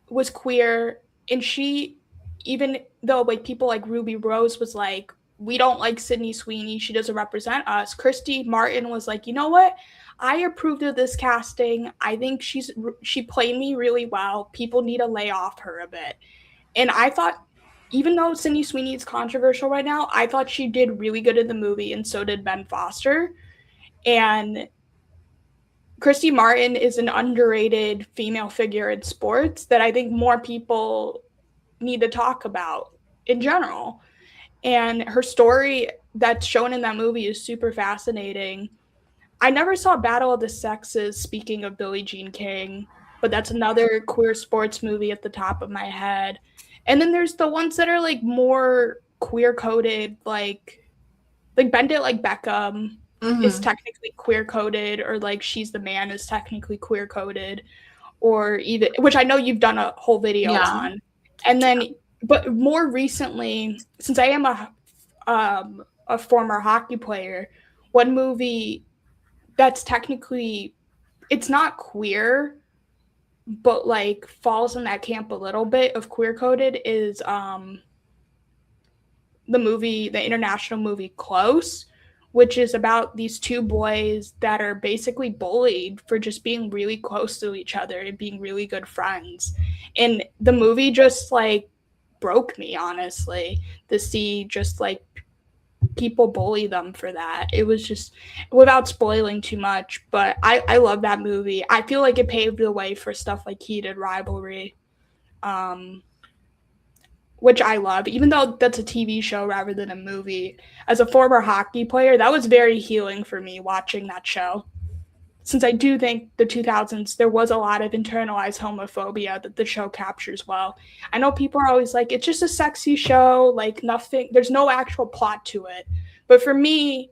was queer, and she, even though like people like Ruby Rose was like, we don't like Sydney Sweeney, she doesn't represent us, Christy Martin was like, you know what, I approved of this casting. I think she played me really well. People need to lay off her a bit. And I thought, even though Sydney Sweeney is controversial right now, I thought she did really good in the movie, and so did Ben Foster. And Christy Martin is an underrated female figure in sports that I think more people need to talk about in general. And her story that's shown in that movie is super fascinating. I never saw Battle of the Sexes, speaking of Billie Jean King, but that's another queer sports movie at the top of my head. And then there's the ones that are like more queer coded, like Bend It Like Beckham is technically queer coded, or like She's the Man is technically queer coded, or even, which I know you've done a whole video on. And then, but more recently, since I am a former hockey player, one movie that's technically, it's not queer, but like falls in that camp a little bit of queer coded is the international movie Close, which is about these two boys that are basically bullied for just being really close to each other and being really good friends. And the movie just like broke me, honestly, to see just like people bully them for that. It was just, without spoiling too much, but I love that movie. I feel like it paved the way for stuff like Heated Rivalry, which I love, even though that's a TV show rather than a movie. As a former hockey player, that was very healing for me watching that show. Since I do think the 2000s, there was a lot of internalized homophobia that the show captures well. I know people are always like, it's just a sexy show, like nothing, there's no actual plot to it. But for me,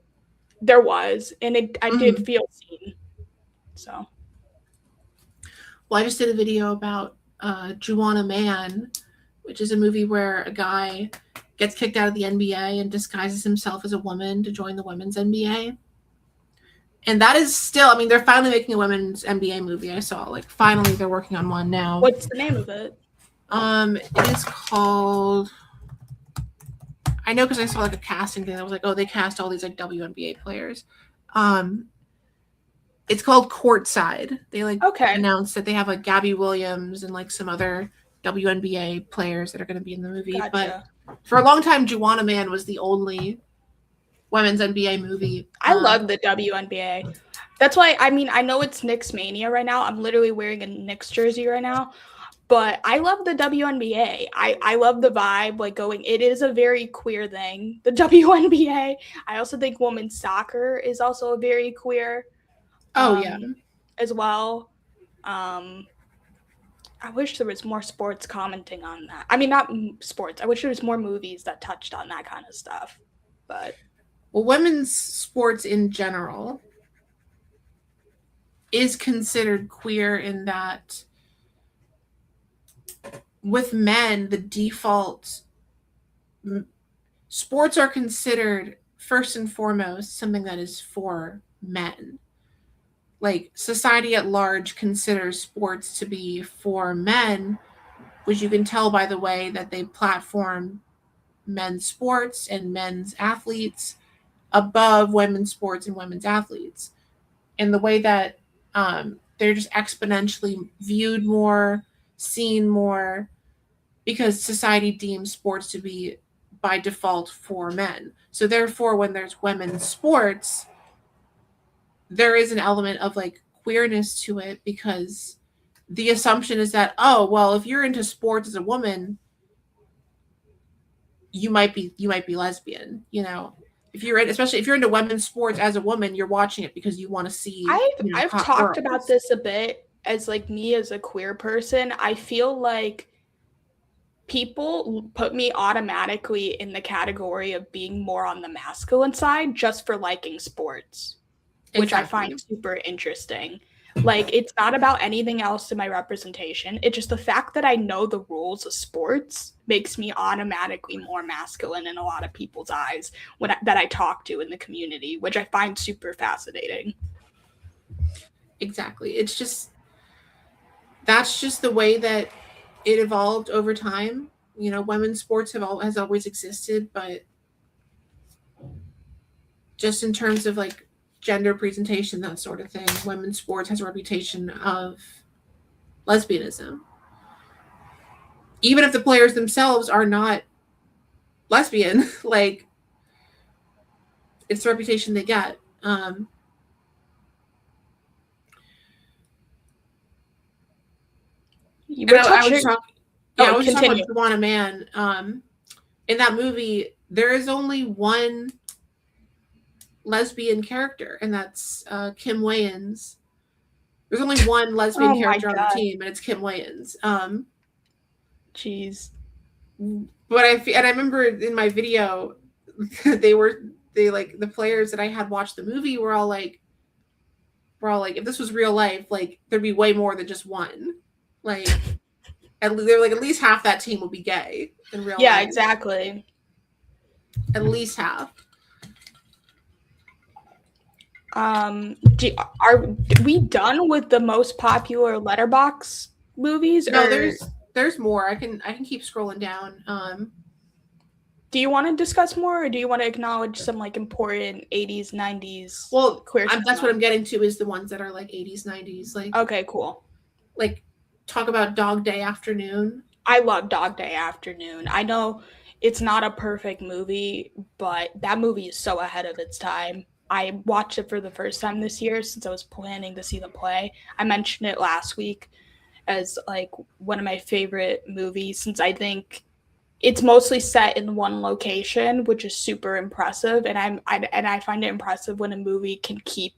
there was, and I did feel seen. So. Well, I just did a video about Juwanna Mann, which is a movie where a guy gets kicked out of the NBA and disguises himself as a woman to join the women's NBA. And that is still, I mean, they're finally making a women's NBA movie. I saw, like, finally they're working on one now. What's the name of it? It is called, I know because I saw like a casting thing. I was like, oh, they cast all these like WNBA players. It's called Courtside. They like announced that they have like Gabby Williams and like some other WNBA players that are going to be in the movie. Gotcha. But for a long time, Juwanna Mann was the only women's NBA movie. I love the WNBA. That's why, I mean, I know it's Knicks Mania right now. I'm literally wearing a Knicks jersey right now. But I love the WNBA. I love the vibe, like going, it is a very queer thing, the WNBA. I also think women's soccer is also a very queer as well. I wish there was more sports commenting on that. I mean, not sports. I wish there was more movies that touched on that kind of stuff. But well, women's sports in general is considered queer in that with men, the default sports are considered first and foremost something that is for men. Like society at large considers sports to be for men, which you can tell by the way that they platform men's sports and men's athletes above women's sports and women's athletes. And the way that they're just exponentially viewed more, seen more, because society deems sports to be by default for men. So therefore, when there's women's sports, there is an element of like queerness to it, because the assumption is that, oh, well, if you're into sports as a woman, you might be lesbian, you know. Especially if you're into women's sports as a woman, you're watching it because you want to see. I've talked about this a bit as like me as a queer person. I feel like people put me automatically in the category of being more on the masculine side just for liking sports, which I find super interesting. Like, it's not about anything else in my representation. It's just the fact that I know the rules of sports makes me automatically more masculine in a lot of people's eyes that I talk to in the community, which I find super fascinating. Exactly. It's just, that's just the way that it evolved over time. You know, women's sports has always existed, but just in terms of like gender presentation, that sort of thing, women's sports has a reputation of lesbianism. Even if the players themselves are not lesbian, like, it's the reputation they get. You And were I was touching. talking, yeah, I Oh, was just talking continue. about Juana Man. In that movie, there is only one lesbian character, and that's Kim Wayans. There's only one lesbian Oh my character on the god. team, and it's Kim Wayans. Jeez. But I remember in my video, they like, the players that I had watched the movie were all like, if this was real life, like, there'd be way more than just one. Like, they're like, at least half that team would be gay in real Yeah, life. exactly. At least half. Are we done with the most popular Letterboxd movies? No, or there's more. I can keep scrolling down. do you want to discuss more, or do you want to acknowledge some like important 80s, 90s Well, queer that's what cinema? I'm getting to, is the ones that are like 80s, 90s, like, Okay, cool. like, talk about Dog Day Afternoon. I love Dog Day Afternoon. I know it's not a perfect movie, but that movie is so ahead of its time. I watched it for the first time this year since I was planning to see the play. I mentioned it last week as like one of my favorite movies, since I think it's mostly set in one location, which is super impressive. And I find it impressive when a movie can keep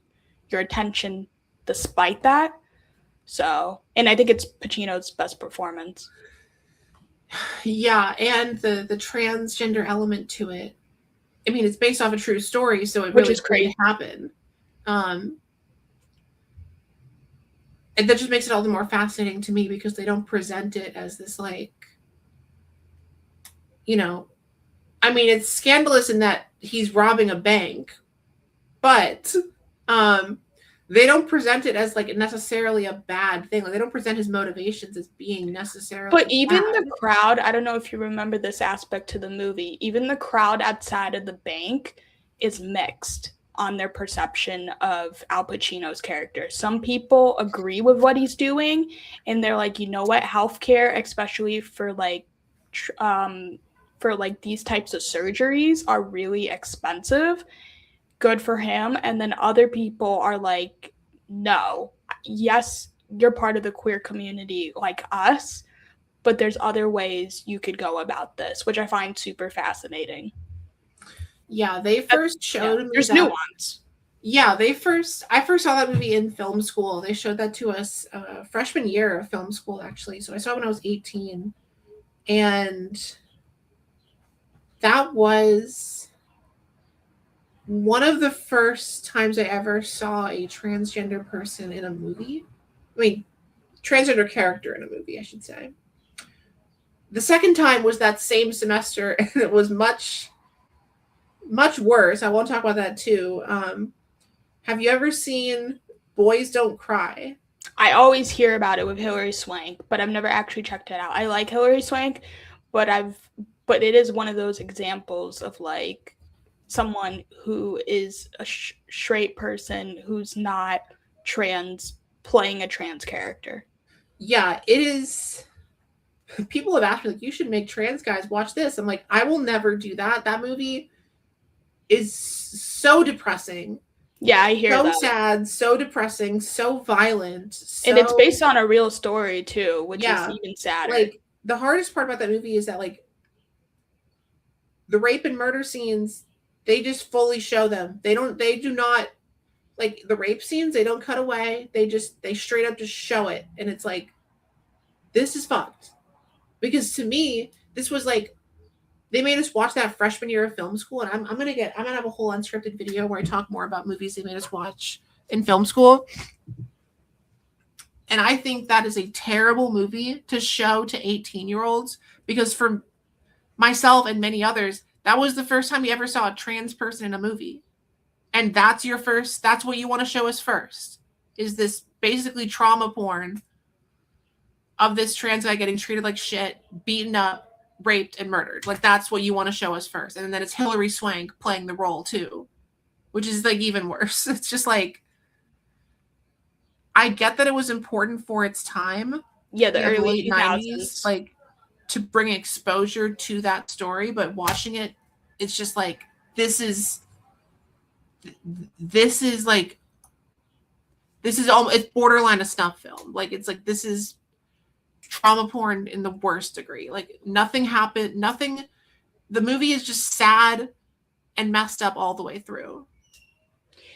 your attention despite that. So, and I think it's Pacino's best performance. Yeah, and the transgender element to it. I mean, it's based off a true story, so it Which really is crazy. did happen. And that just makes it all the more fascinating to me, because they don't present it as this, like, you know, I mean, it's scandalous in that he's robbing a bank, but they don't present it as like necessarily a bad thing. Like, they don't present his motivations as being necessarily But even bad. the crowd, I don't know if you remember this aspect to the movie, even the crowd outside of the bank is mixed on their perception of Al Pacino's character. Some people agree with what he's doing, and they're like, you know what, healthcare, especially for like these types of surgeries, are really expensive. Good for him. And then other people are like, no, yes, you're part of the queer community like us, but there's other ways you could go about this, which I find super fascinating. Yeah, they first showed me There's that. nuance. Yeah, I first saw that movie in film school. They showed that to us freshman year of film school, actually. So I saw it when I was 18. And that was one of the first times I ever saw a transgender person in a movie. I mean, transgender character in a movie, I should say. The second time was that same semester, and it was much, much worse. I won't talk about that too. Have you ever seen Boys Don't Cry? I always hear about it with Hilary Swank, but I've never actually checked it out. I like Hilary Swank, but but it is one of those examples of like someone who is a straight person who's not trans playing a trans character. Yeah, it is. People have asked me, like, you should make trans guys watch this. I'm like, I will never do that. That movie is so depressing. Yeah, I hear so that. sad, so depressing, so violent. And it's based on a real story too, which is even sadder. Like, the hardest part about that movie is that, like, the rape and murder scenes, they just fully show them. They do not, like, the rape scenes, they don't cut away. They straight up just show it. And it's like, this is fucked. Because to me, this was like, they made us watch that freshman year of film school. And I'm gonna have a whole unscripted video where I talk more about movies they made us watch in film school. And I think that is a terrible movie to show to 18-year-olds, because for myself and many others, that was the first time you ever saw a trans person in a movie. And that's what you want to show us first, is this basically trauma porn of this trans guy getting treated like shit, beaten up, raped, and murdered. Like, that's what you want to show us first. And then it's Hilary Swank playing the role too, which is like even worse. It's just like, I get that it was important for its time. Yeah, the early late 2000s. 90s, like, to bring exposure to that story, but watching it, it's just like, this is almost, it's borderline a snuff film. Like, it's like, this is trauma porn in the worst degree. Like, nothing happened, the movie is just sad and messed up all the way through.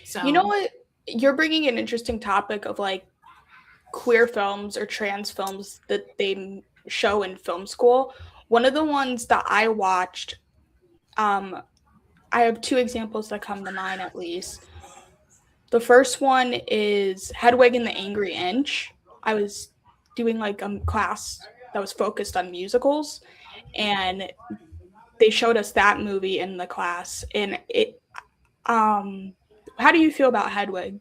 So, you know what, you're bringing an interesting topic of like queer films or trans films that they show in film school. One of the ones that I watched, I have two examples that come to mind at least. The first one is Hedwig and the Angry Inch. I was doing like a class that was focused on musicals, and they showed us that movie in the class. And it, how do you feel about Hedwig?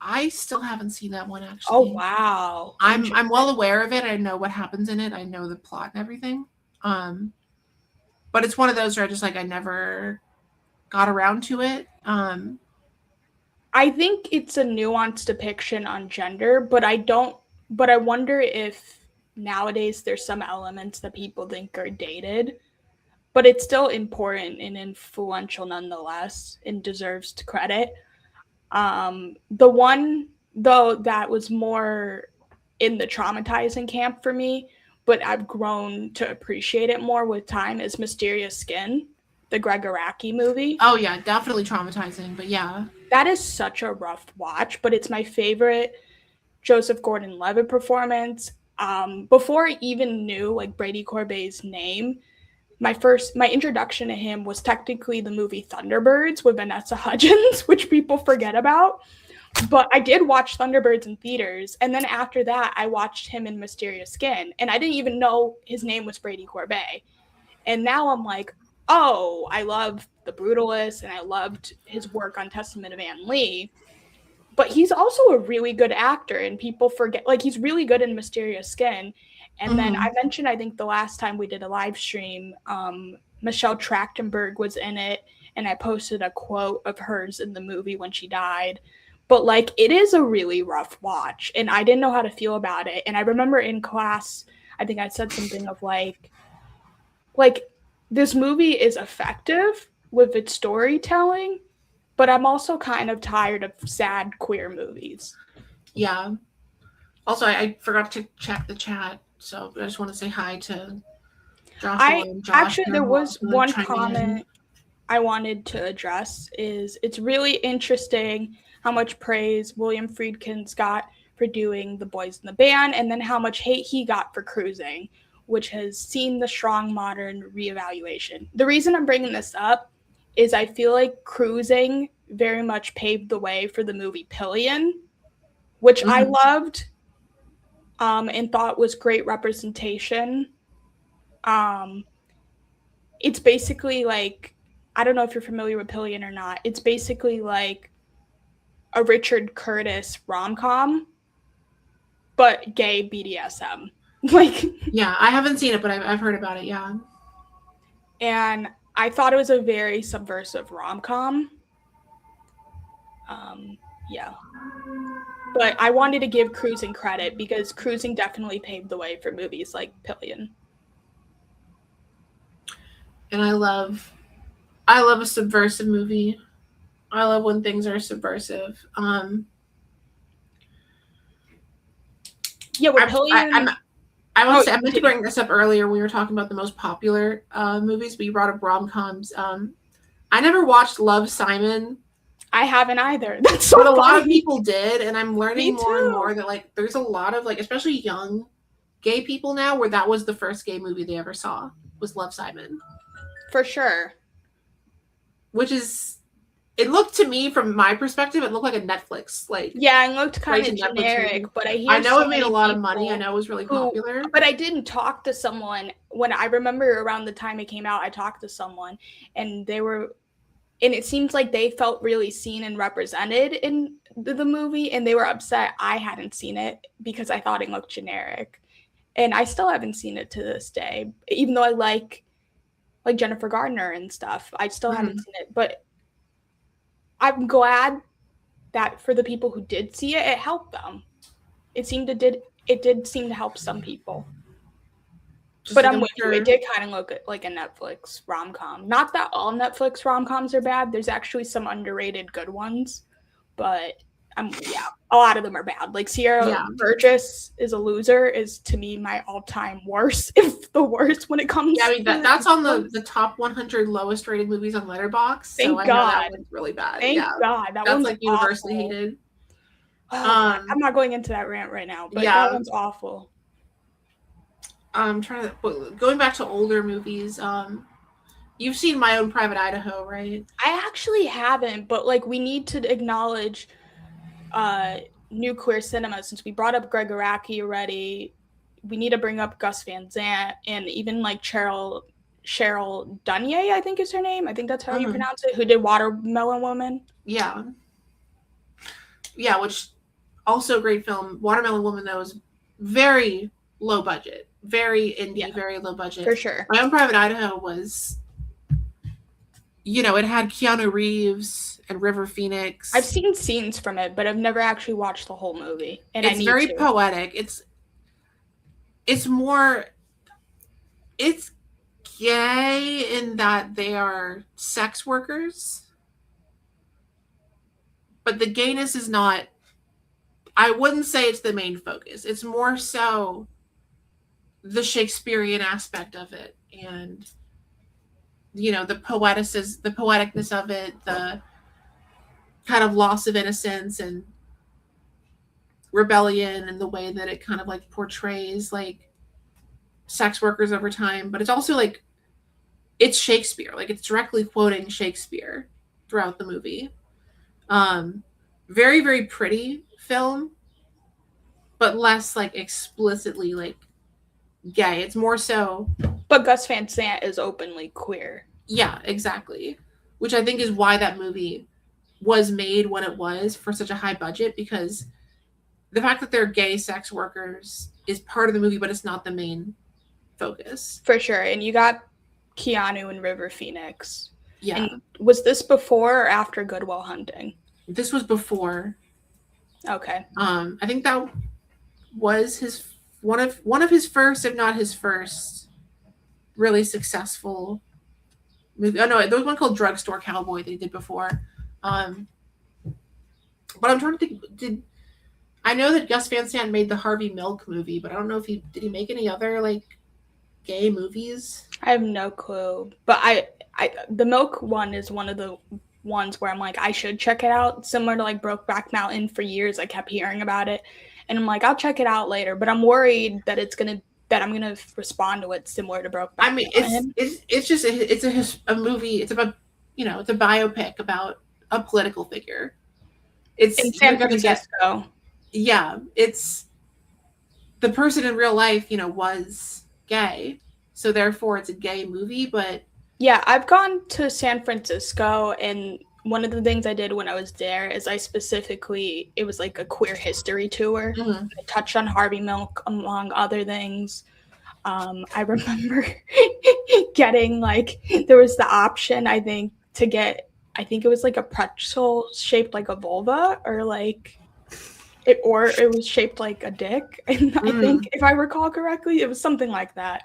I still haven't seen that one, actually. Oh, wow. I'm well aware of it. I know what happens in it. I know the plot and everything. But it's one of those where I never got around to it. I think it's a nuanced depiction on gender, but I wonder if nowadays there's some elements that people think are dated, but it's still important and influential nonetheless and deserves credit. The one, though, that was more in the traumatizing camp for me, but I've grown to appreciate it more with time, is Mysterious Skin, the Greg Araki movie. Oh, yeah, definitely traumatizing, but yeah. That is such a rough watch, but it's my favorite Joseph Gordon-Levitt performance. Before I even knew like Brady Corbet's name, my introduction to him was technically the movie Thunderbirds with Vanessa Hudgens, which people forget about. But I did watch Thunderbirds in theaters, and then after that, I watched him in Mysterious Skin, and I didn't even know his name was Brady Corbet. And now I'm like, oh, I love The Brutalist, and I loved his work on Testament of Ann Lee. But he's also a really good actor, and people forget, like, he's really good in Mysterious Skin. And then I mentioned, I think the last time we did a live stream, Michelle Trachtenberg was in it, and I posted a quote of hers in the movie when she died. But like, it is a really rough watch, and I didn't know how to feel about it. And I remember in class, I think I said something of like this movie is effective with its storytelling, but I'm also kind of tired of sad queer movies. Yeah. Also, I forgot to check the chat, so I just want to say hi to Joshua and Josh. Actually, there was one comment I wanted to address. Is it's really interesting how much praise William Friedkin's got for doing The Boys in the Band, and then how much hate he got for Cruising, which has seen the strong modern reevaluation. The reason I'm bringing this up is I feel like Cruising very much paved the way for the movie Pillion, which I loved and thought was great representation. It's basically like, I don't know if you're familiar with Pillion or not. It's basically like a Richard Curtis rom-com, but gay BDSM. Like, yeah, I haven't seen it, but I've heard about it. Yeah, and I thought it was a very subversive rom-com. Yeah, but I wanted to give Cruising credit because Cruising definitely paved the way for movies like Pillion. And I love a subversive movie. I love when things are subversive. Yeah, with Pillion. I meant to bring this up earlier. We were talking about the most popular movies, but you brought up rom-coms. I never watched Love, Simon. I haven't either. That's so But a funny. lot of people did, and I'm learning more and more that like there's a lot of like, especially young gay people now, where that was the first gay movie they ever saw was Love, Simon. For sure. Which is, it looked to me from my perspective, it looked like a Netflix Yeah, it looked kind of generic, but I know it made a lot of money. I know it was really popular. But I didn't talk to someone when I remember around the time it came out. I talked to someone, and and it seems like they felt really seen and represented in the movie, and they were upset I hadn't seen it because I thought it looked generic. And I still haven't seen it to this day, even though I like Jennifer Gardner and stuff. I still haven't seen it, but I'm glad that for the people who did see it, it helped them. It did seem to help some people. But I'm with you. It did kind of look like a Netflix rom-com. Not that all Netflix rom-coms are bad. There's actually some underrated good ones, but a lot of them are bad. Like Sierra Burgess is a Loser is to me my all-time worst, if the worst when it comes. Yeah, I mean that's on the top 100 lowest rated movies on Letterboxd. Thank God. I know that one's really bad. Thank God. That's like universally hated. I'm not going into that rant right now, but that one's awful. Going back to older movies. You've seen My Own Private Idaho, right? I actually haven't, but like we need to acknowledge new queer cinema. Since we brought up Greg Araki already, we need to bring up Gus Van Sant and even like Cheryl Dunye, I think is her name. I think that's how you pronounce it. Who did Watermelon Woman? Yeah, which also a great film. Watermelon Woman, though, is very low budget, very indie, very low budget. For sure. My Own Private Idaho was, it had Keanu Reeves and River Phoenix. I've seen scenes from it, but I've never actually watched the whole movie. And it's very poetic. It's gay in that they are sex workers, but the gayness is not, I wouldn't say it's the main focus. It's more so the Shakespearean aspect of it, and the poeticness of it, the kind of loss of innocence and rebellion, and the way that it kind of like portrays like sex workers over time. But it's also like it's Shakespeare, like it's directly quoting Shakespeare throughout the movie. Very, very pretty film, but less like explicitly like gay. It's more so. But Gus Van Sant is openly queer. Yeah, exactly. Which I think is why that movie was made when it was for such a high budget, because the fact that they're gay sex workers is part of the movie, but it's not the main focus. For sure. And you got Keanu and River Phoenix. Yeah. And was this before or after Good Will Hunting? This was before. Okay. I think that was his one of his first, if not his first, really successful movie. Oh no, there was one called Drugstore Cowboy that he did before. But I'm trying to think. I know that Gus Van Sant made the Harvey Milk movie, but I don't know if did he make any other like gay movies? I have no clue. But I the Milk one is one of the ones where I'm like, I should check it out. Similar to like Brokeback Mountain, for years I kept hearing about it, and I'm like, I'll check it out later. But I'm worried that I'm gonna respond to it similar to Brokeback. I mean, it's just a movie. It's about it's a biopic about a political figure. It's in San Francisco. Yeah, it's the person in real life, was gay, so therefore it's a gay movie. But yeah, I've gone to San Francisco, and one of the things I did when I was there is it was like a queer history tour. Mm-hmm. I touched on Harvey Milk, among other things. I remember getting there was the option, I think it was like a pretzel shaped like a vulva, or it was shaped like a dick. And I think, if I recall correctly, it was something like that.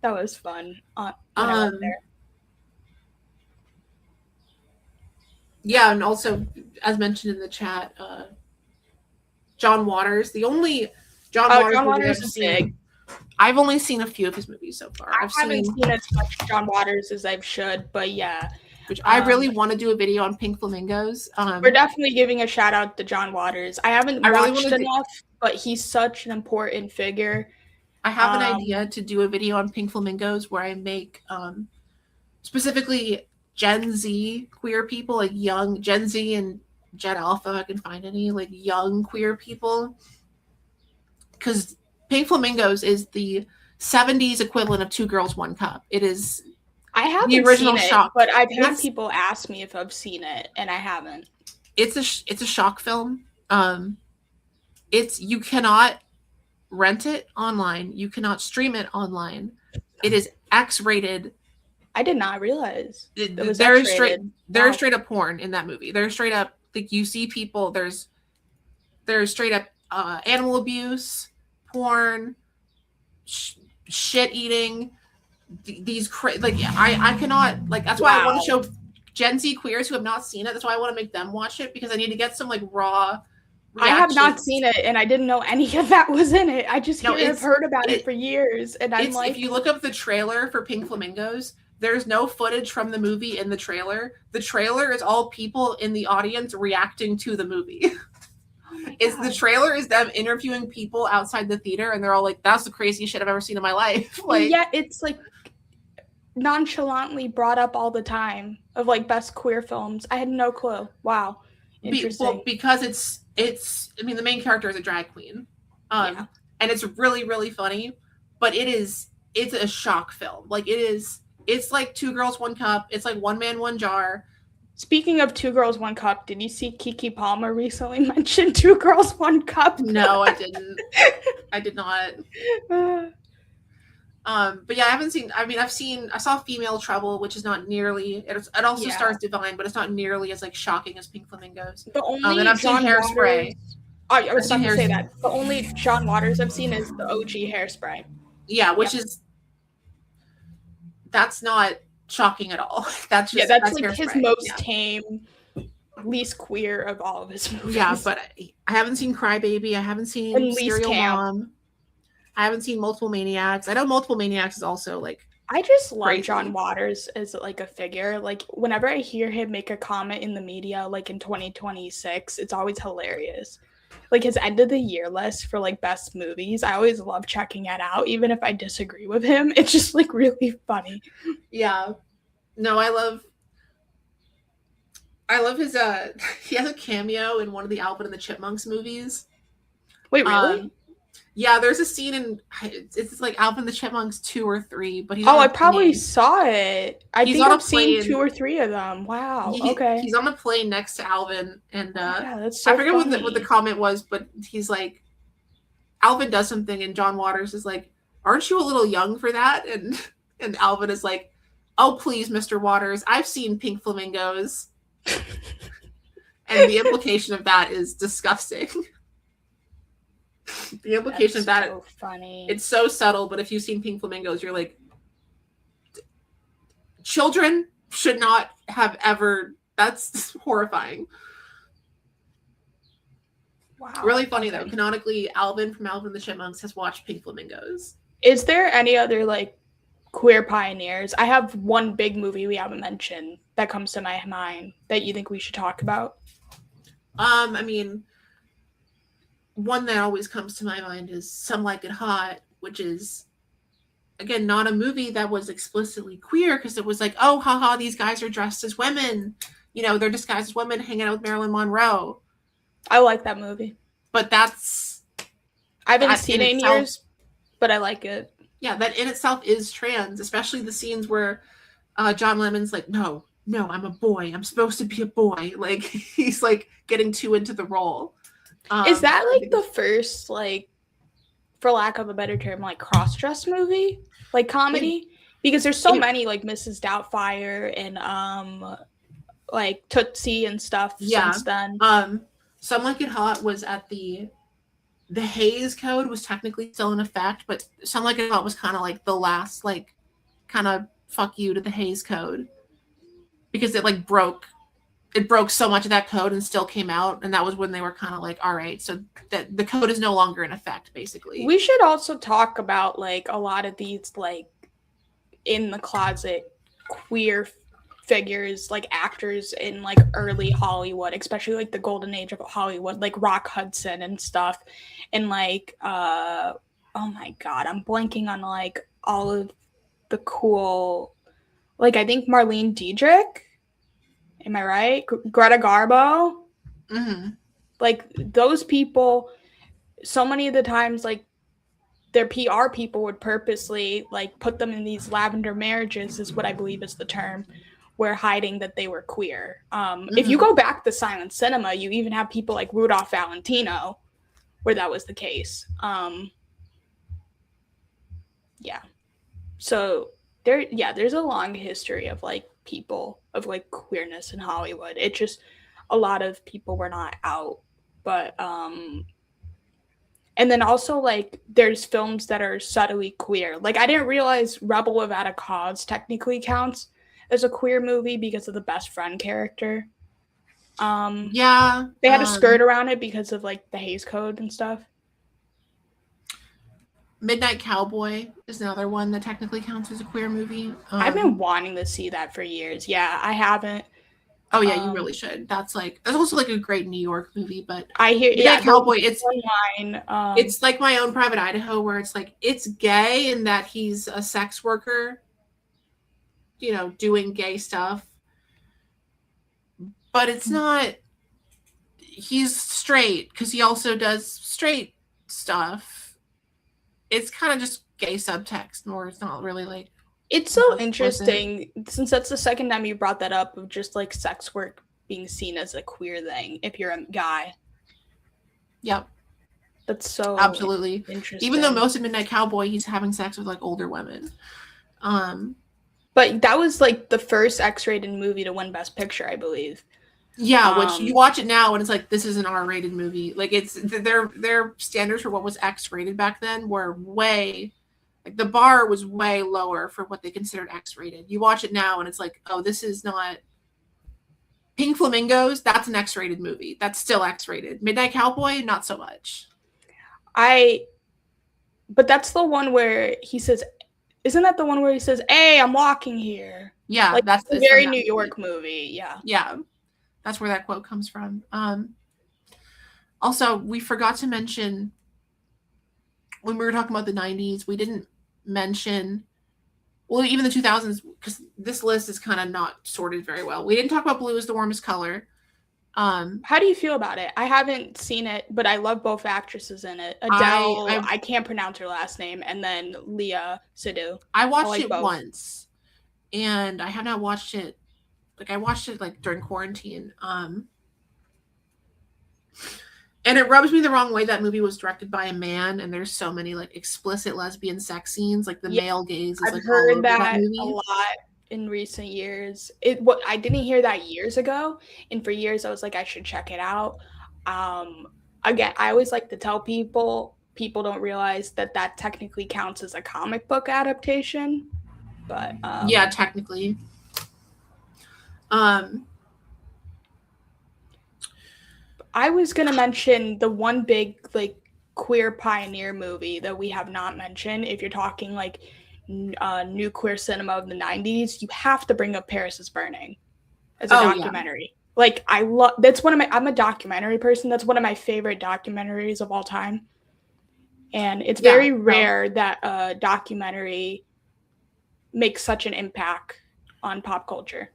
That was fun. When I went there. Yeah, and also, as mentioned in the chat, John Waters. The only John Waters is big. I've only seen a few of his movies so far. I haven't seen as much John Waters as I should, but yeah. Which I really want to do a video on Pink Flamingos. We're definitely giving a shout out to John Waters. I haven't watched enough, but he's such an important figure. I have an idea to do a video on Pink Flamingos where I make specifically Gen Z queer people, like young Gen Z and Gen Alpha, if I can find any, like young queer people. Because Pink Flamingos is the 70s equivalent of Two Girls, One Cup. It is I haven't the original seen it, Shock. but I've had people ask me if I've seen it, and I haven't. It's a shock film. You cannot rent it online. You cannot stream it online. It is X-rated. I did not realize it was There's X-rated. straight up porn in that movie. There's straight up, like, you see people. There's straight up animal abuse, porn, shit eating. I cannot, like, that's why I want to show Gen Z queers who have not seen it. That's why I want to make them watch it, because I need to get some, like, raw reactions. I have not seen it, and I didn't know any of that was in it. I just have heard about it for years, and I'm like, if you look up the trailer for Pink Flamingos, there's no footage from the movie in the trailer. The trailer is all people in the audience reacting to the movie. The trailer is them interviewing people outside the theater, and they're all like, "That's the craziest shit I've ever seen in my life." Like, yeah, it's like nonchalantly brought up all the time of like best queer films. I had no clue. Wow, interesting. Because it's. I mean, the main character is a drag queen, and it's really, really funny. But it's a shock film. Like, it's like Two Girls, One Cup. It's like One Man, One Jar. Speaking of Two Girls, One Cup, did you see Keke Palmer recently mention Two Girls, One Cup? No, I didn't. I did not. But yeah, I haven't seen. I mean, I saw Female Trouble, which is not nearly. It also stars Divine, but it's not nearly as, like, shocking as Pink Flamingos. The only and I've seen Hairspray. I was about to say that. The only John Waters I've seen is the OG Hairspray. Yeah, which is. That's not shocking at all. That's like Hairspray. His most tame, least queer of all of his movies. Yeah, but I haven't seen Crybaby. I haven't seen Serial Mom. I haven't seen Multiple Maniacs. I know Multiple Maniacs is also, like, I just love John Waters as, like, a figure. Like, whenever I hear him make a comment in the media, like, in 2026, it's always hilarious. Like, his end of the year list for, like, best movies, I always love checking it out, even if I disagree with him. It's just, like, really funny. Yeah. No, I love his he has a cameo in one of the Alvin and the Chipmunks movies. Wait, really? Yeah, there's a scene in it's like Alvin and the Chipmunks 2 or 3, but he's I probably saw it. I think I've seen 2 or 3 of them. Wow. Okay. He's on a plane next to Alvin, and that's so I forget funny. what the comment was, but he's like, Alvin does something, and John Waters is like, "Aren't you a little young for that?" And Alvin is like, "Oh, please, Mr. Waters, I've seen Pink Flamingos." And the implication of that is disgusting. The implication of that, so funny. It's so subtle, but if you've seen Pink Flamingos, you're like, children should not have ever. That's horrifying. Wow. Really funny, though. Canonically, Alvin from Alvin and the Chipmunks has watched Pink Flamingos. Is there any other, like, queer pioneers? I have one big movie we haven't mentioned that comes to my mind that you think we should talk about. I mean, one that always comes to my mind is Some Like It Hot, which is, again, not a movie that was explicitly queer, because it was like, oh, haha, these guys are dressed as women. You know, they're disguised as women hanging out with Marilyn Monroe. I like that movie. But that's... I haven't seen it in years, but I like it. Yeah, that in itself is trans, especially the scenes where John Lemon's like, no, I'm a boy. I'm supposed to be a boy. Like, he's, like, getting too into the role. Is that, like, the first, like, for lack of a better term, like, cross-dress movie? Like, comedy? Because there's so many, like, Mrs. Doubtfire and, like, Tootsie and stuff since then. Some Like It Hot was at the Hays Code was technically still in effect, but Some Like It Hot was kind of like the last, like, kind of fuck you to the Hays Code. Because it, like, broke so much of that code and still came out, and that was when they were kind of like, all right, so that the code is no longer in effect, basically. We should also talk about, like, a lot of these, like, in the closet queer figures, like, actors in, like, early Hollywood, especially, like, the golden age of Hollywood, like Rock Hudson and stuff, and, like, oh my god, I'm blanking on, like, all of the cool, like, I think Marlene Dietrich. Am I right? Greta Garbo? Mm-hmm. Like, those people, so many of the times, like, their PR people would purposely like put them in these lavender marriages, is what I believe is the term, where hiding that they were queer. If you go back to silent cinema, you even have people like Rudolph Valentino, where that was the case. Yeah. So there's a long history of like people of like queerness in Hollywood. It just a lot of people were not out, but and then also like there's films that are subtly queer. Like I didn't realize Rebel Without a Cause technically counts as a queer movie because of the best friend character. Yeah, they had a skirt around it because of like the Hays Code and stuff. Midnight Cowboy is another one that technically counts as a queer movie. I've been wanting to see that for years. Yeah, I haven't. Oh yeah, you really should. That's also like a great New York movie, but I hear Midnight Cowboy. It's online. It's like My Own Private Idaho, where it's like it's gay in that he's a sex worker, you know, doing gay stuff, but it's not. He's straight because he also does straight stuff. It's kind of just gay subtext, more. It's not really like. It's so interesting since that's the second time you brought that up of just like sex work being seen as a queer thing if you're a guy. Yep. That's so absolutely interesting. Even though most of Midnight Cowboy, he's having sex with like older women. But that was like the first X-rated movie to win Best Picture, I believe. Yeah, which you watch it now and it's like this is an R-rated movie. Like it's their standards for what was X-rated back then were way, like the bar was way lower for what they considered X-rated. You watch it now and it's like, oh, this is not Pink Flamingos. That's an X-rated movie. That's still X-rated. Midnight Cowboy, not so much. But that's the one where he says, isn't that the one where he says, "Hey, I'm walking here"? Yeah, like, that's a very New York movie. Yeah. Yeah. That's where that quote comes from. Also, we forgot to mention when we were talking about the 90s, we didn't mention, well, even the 2000s, because this list is kind of not sorted very well. We didn't talk about Blue is the Warmest Color. How do you feel about it? I haven't seen it, but I love both actresses in it. Adele, I can't pronounce her last name, and then Leah Seydoux. I watched it once, and I have not watched it. Like I watched it like during quarantine. And it rubs me the wrong way that movie was directed by a man and there's so many like explicit lesbian sex scenes, like the male gaze is I've like heard all over that movie. a lot in recent years. I didn't hear that years ago, and for years I was like I should check it out. Again, I always like to tell people don't realize that technically counts as a comic book adaptation. But yeah, technically. I was gonna mention the one big like queer pioneer movie that we have not mentioned. If you're talking like new queer cinema of the 90s, you have to bring up Paris is Burning as a documentary. Yeah. Like I love that's one of my. I'm a documentary person. That's one of my favorite documentaries of all time, and it's very rare that a documentary makes such an impact on pop culture.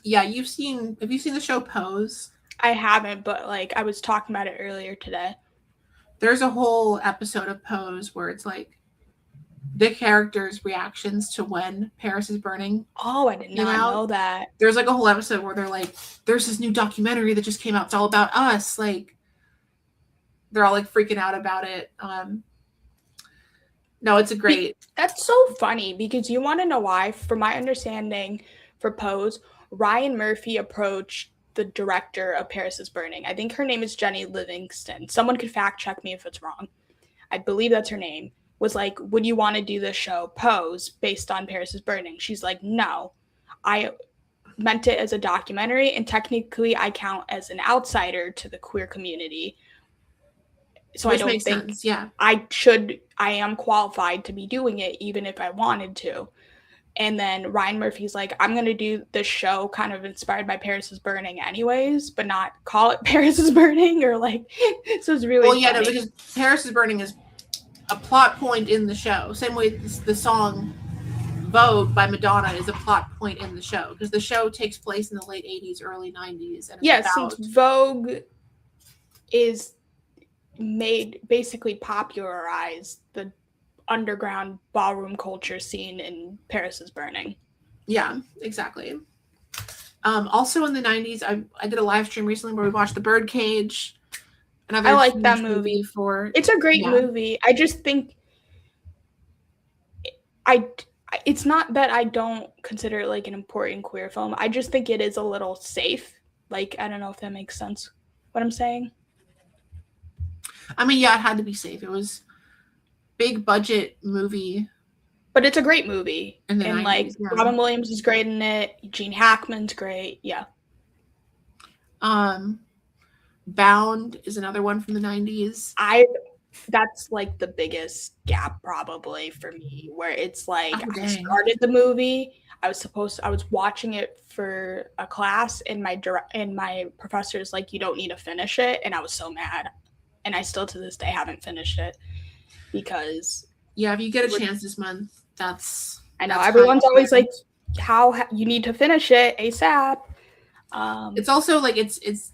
Yeah, have you seen the show Pose? I haven't, but like I was talking about it earlier today. There's a whole episode of Pose where it's like the characters' reactions to when Paris is Burning. Oh, I did not know that. There's like a whole episode where they're like, there's this new documentary that just came out. It's all about us. Like they're all like freaking out about it. No, it's a great. That's so funny because you want to know why? From my understanding for Pose, Ryan Murphy approached the director of Paris is Burning. I think her name is Jenny Livingston. Someone could fact check me if it's wrong. I believe that's her name. Was like, would you want to do the show Pose based on Paris is Burning? She's like, no. I meant it as a documentary, and technically I count as an outsider to the queer community. So which I don't think sense. Yeah. I am qualified to be doing it even if I wanted to. And then Ryan Murphy's like, I'm going to do this show kind of inspired by Paris is Burning anyways, but not call it Paris is Burning or like, so it's really funny. No, because Paris is Burning is a plot point in the show. Same way the song Vogue by Madonna is a plot point in the show because the show takes place in the late 80s, early 90s. And since Vogue is basically popularized the underground ballroom culture scene in Paris is Burning. Yeah, exactly. Also in the 90s, I did a live stream recently where we watched The Birdcage. Another I like huge that movie. for It's a great movie. I just think it's not that I don't consider it like an important queer film. I just think it is a little safe. Like, I don't know if that makes sense what I'm saying. I mean, yeah, it had to be safe. It was big budget movie. But it's a great movie. In the and 90s, like Robin Williams is great in it. Gene Hackman's great. Yeah. Bound is another one from the 90s. That's like the biggest gap probably for me, where it's like I dang. started the movie. I was watching it for a class, and my professor's like, you don't need to finish it, and I was so mad, and I still to this day haven't finished it because if you get a chance this month, I know everyone's always like, how you need to finish it ASAP. It's also like it's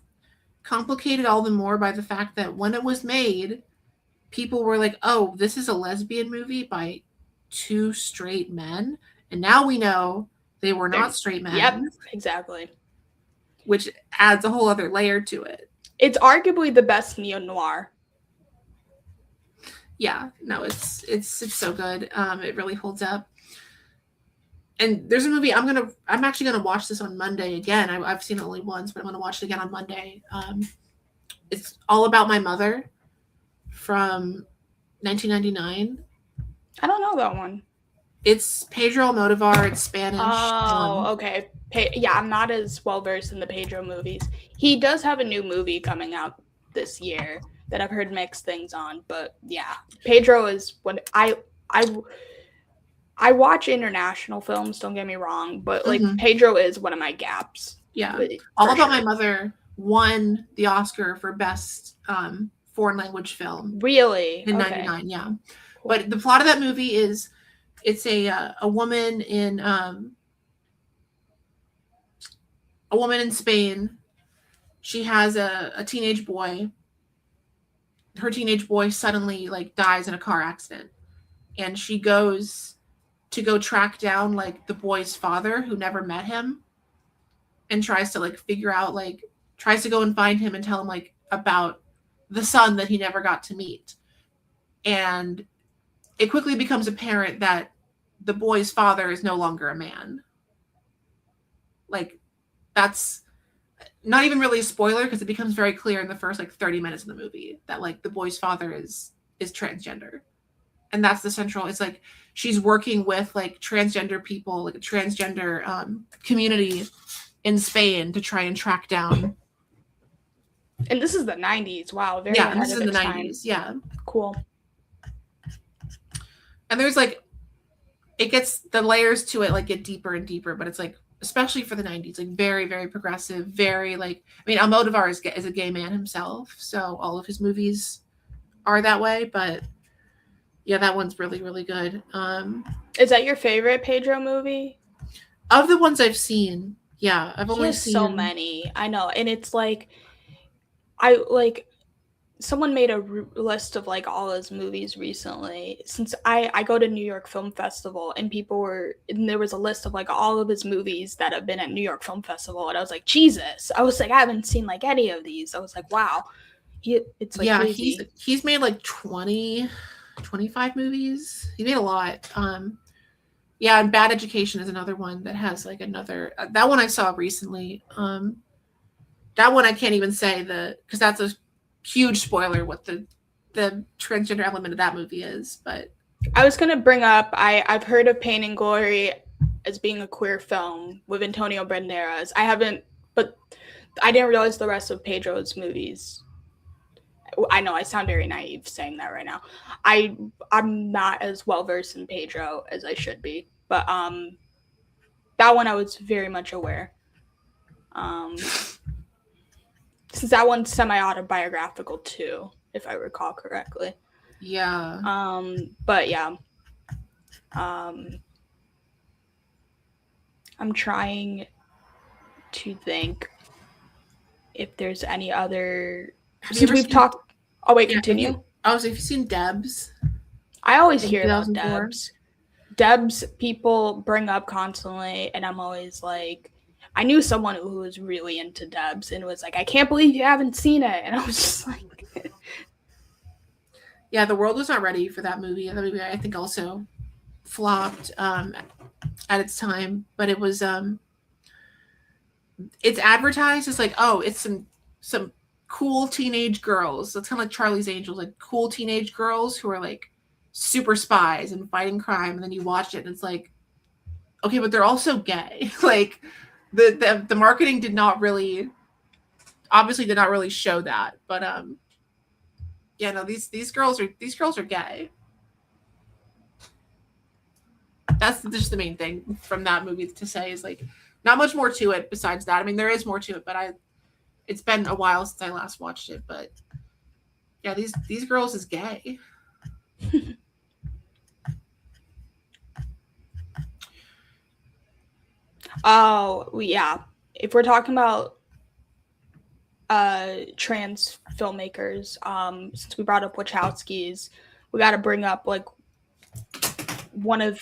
complicated all the more by the fact that when it was made, people were like, oh, this is a lesbian movie by two straight men. And now we know they were not straight men. Yep, exactly. Which adds a whole other layer to it. It's arguably the best neo-noir. Yeah, no, it's so good. It really holds up. And there's a movie I'm actually gonna watch this on Monday again. I've seen it only once, but I'm gonna watch it again on Monday. It's All About My Mother from 1999. I don't know that one. It's Pedro Almodóvar. It's Spanish. Oh, okay. Yeah, I'm not as well versed in the Pedro movies. He does have a new movie coming out this year that I've heard mixed things on, but yeah, Pedro is what I watch international films. Don't get me wrong, but like Pedro is one of my gaps. Yeah, All About My Mother won the Oscar for best foreign language film. Really? In '99, yeah. Cool. But the plot of that movie is it's a woman in Spain. She has a teenage boy. Her teenage boy suddenly like dies in a car accident, and she goes to go track down like the boy's father who never met him, and tries to like figure out tries to go and find him and tell him like about the son that he never got to meet. And it quickly becomes apparent that the boy's father is no longer a man. Like, that's not even really a spoiler because it becomes very clear in the first 30 minutes of the movie that the boy's father is transgender. And that's the central, it's like she's working with transgender people, like a transgender community in Spain to try and track down. And this is the 90s. Wow. Very yeah, and this is in the 90s. Yeah. Cool. And there's it gets, the layers to it get deeper and deeper, but it's especially for the 90s, very, very progressive, very Almodóvar is a gay man himself, so all of his movies are that way, but yeah, that one's really, really good. Is that your favorite Pedro movie? Of the ones I've seen, yeah. I've only seen so many. I know, and it's someone made a list of all his movies recently, since I go to New York Film Festival, and there was a list of all of his movies that have been at New York Film Festival, and I was like, Jesus, I was I haven't seen any of these. I was like, wow, it's crazy. He's made 20, 25 movies. He made a lot. Yeah, and Bad Education is another one that has another that one I saw recently. That one I can't even say because that's a huge spoiler what the transgender element of that movie is. But I was gonna bring up I've heard of Pain and Glory as being a queer film with Antonio Banderas. I haven't, but I didn't realize the rest of Pedro's movies. I know I sound very naive saying that right now. I'm not as well versed in Pedro as I should be, but that one I was very much aware. Since that one's semi-autobiographical too, if I recall correctly. Yeah. But yeah. I'm trying to think if there's any other. Since we've talked. Oh wait, Yeah, continue. if you've seen Debs, I always in hear about 2004. Debs. Debs people bring up constantly, and I'm always like, I knew someone who was really into Debs and was like, I can't believe you haven't seen it. And I was just like, Yeah, the world was not ready for that movie. That movie, I think, also flopped at its time, but it was it's advertised as like, oh, it's some cool teenage girls. It's kind of like Charlie's Angels, like cool teenage girls who are like super spies and fighting crime. And then you watch it and it's like, okay, but they're also gay. Like the marketing did not really show that. But yeah, no, these girls are gay. That's just the main thing from that movie to say is like not much more to it besides that. I mean, there is more to it, but it's been a while since I last watched it. But yeah, these girls is gay. oh yeah. If we're talking about trans filmmakers, since we brought up Wachowskis, we got to bring up like one of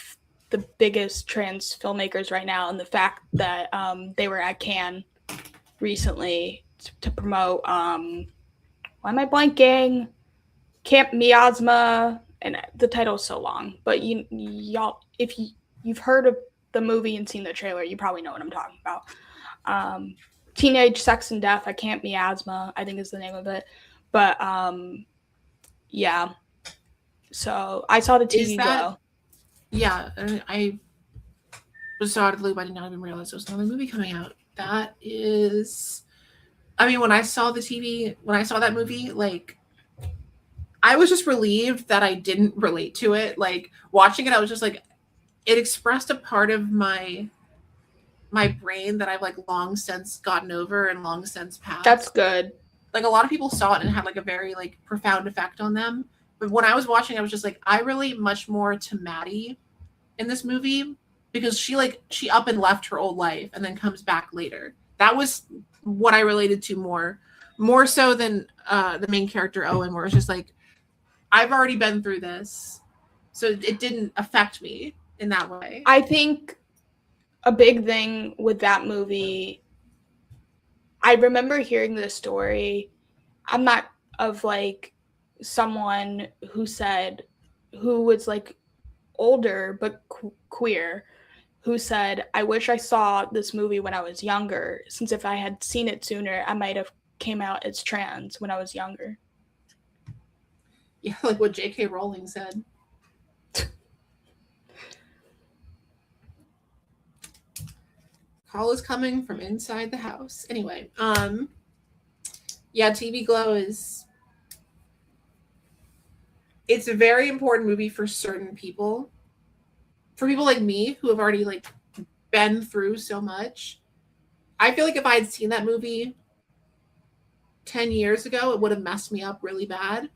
the biggest trans filmmakers right now, and the fact that they were at Cannes recently to promote why am I blanking? Camp Miasma, and the title is so long, but y'all, if you've heard of the movie and seen the trailer, you probably know what I'm talking about. Teenage Sex and Death at Camp Miasma, I think is the name of it. But yeah, so I saw the TV Glow. Yeah, I was so out of the loop. I did not even realize there was another movie coming out. That is, I mean, when I saw that movie, like, I was just relieved that I didn't relate to it. Like, watching it, I was just like, it expressed a part of my brain that I've like long since gotten over and long since passed. That's good. Like, a lot of people saw it and it had like a very like profound effect on them. But when I was watching, I was just like, I relate much more to Maddie in this movie because she up and left her old life and then comes back later. That was what I related to more so than the main character Owen, where it's just like, I've already been through this, so it didn't affect me in that way. I think a big thing with that movie, I remember hearing the story. I'm not of like someone who was like older but queer, who said, I wish I saw this movie when I was younger, since if I had seen it sooner, I might have came out as trans when I was younger. Yeah, like what J.K. Rowling said. Call is coming from inside the house. Anyway, yeah, TV Glow it's a very important movie for certain people. For people like me who have already like been through so much. I feel like if I had seen that movie 10 years ago, it would have messed me up really bad.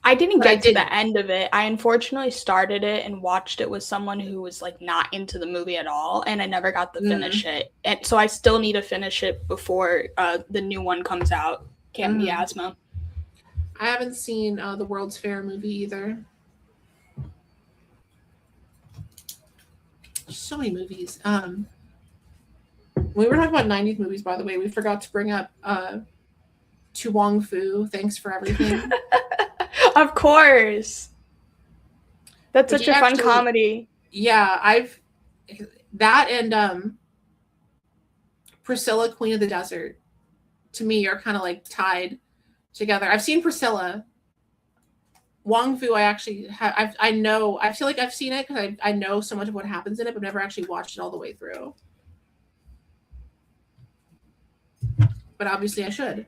I didn't get to the end of it. I unfortunately started it and watched it with someone who was like not into the movie at all, and I never got to finish it. And so I still need to finish it before the new one comes out, Camp Miasma. I haven't seen the World's Fair movie either. So many movies. We were talking about 90s movies, by the way. We forgot to bring up To Wong Fu, Thanks for Everything. Of course. That's such a fun comedy. Yeah, that and Priscilla, Queen of the Desert, to me are kind of like tied together. I've seen Priscilla. Wong Fu, I actually have. I know. I feel like I've seen it because I know so much of what happens in it, but never actually watched it all the way through. But obviously, I should.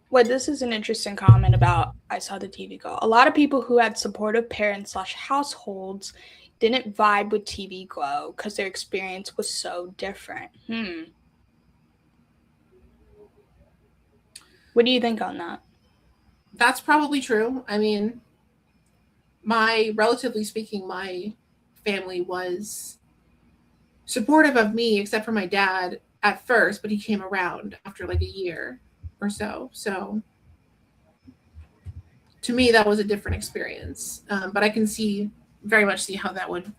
Well, this is an interesting comment about I saw the TV Glow. A lot of people who had supportive parents/households didn't vibe with TV Glow because their experience was so different. What do you think on that? That's probably true. I mean, relatively speaking, my family was supportive of me, except for my dad at first, but he came around after like a year or so. So to me, that was a different experience. But I can very much see how that would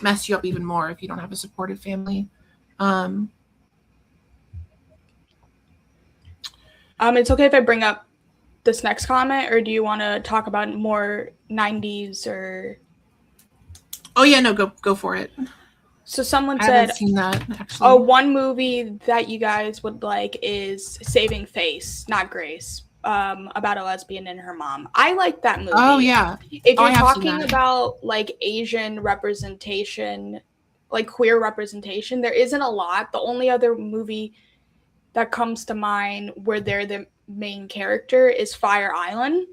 mess you up even more if you don't have a supportive family. It's okay if I bring up this next comment, or do you want to talk about more 90s or? Oh yeah, no, go for it. So someone I said, haven't seen that, actually. Oh, one movie that you guys would like is Saving Face, not Grace, about a lesbian and her mom. I like that movie. Oh yeah. If you're talking about like Asian representation, like queer representation, there isn't a lot. The only other movie that comes to mind where they're the main character is Fire Island.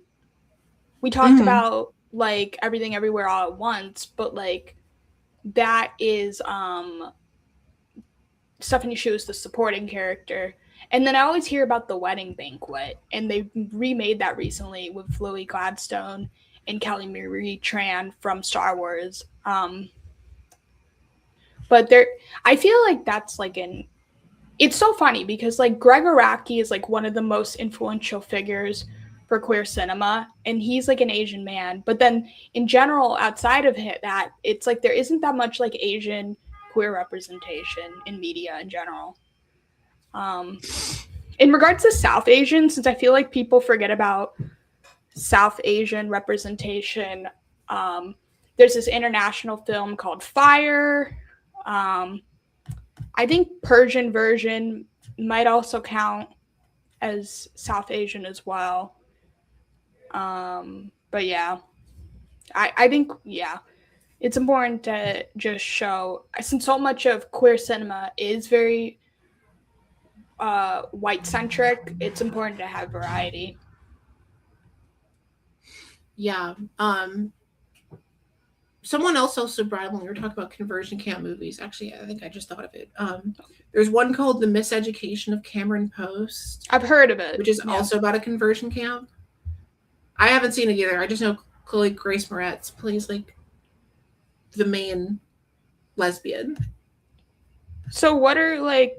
We talked about like Everything Everywhere All at Once, but like that is Stephanie Shu is the supporting character. And then I always hear about The Wedding Banquet, and they remade that recently with Chloe Gladstone and Kelly Marie Tran from Star Wars. But I feel like that's like it's so funny because like Greg Araki is like one of the most influential figures for queer cinema, and he's like an Asian man. But then in general, outside of that, it's like there isn't that much like Asian queer representation in media in general. In regards to South Asian, since I feel like people forget about South Asian representation, there's this international film called Fire. I think Persian version might also count as South Asian as well. But yeah, I think, yeah, it's important to just show, since so much of queer cinema is very white-centric, it's important to have variety. Yeah. Someone else also brought up when we were talking about conversion camp movies. Actually, I think I just thought of it. There's one called The Miseducation of Cameron Post. I've heard of it. Which is also about a conversion camp. I haven't seen it either. I just know Chloe Grace Moretz plays like the main lesbian. So what are like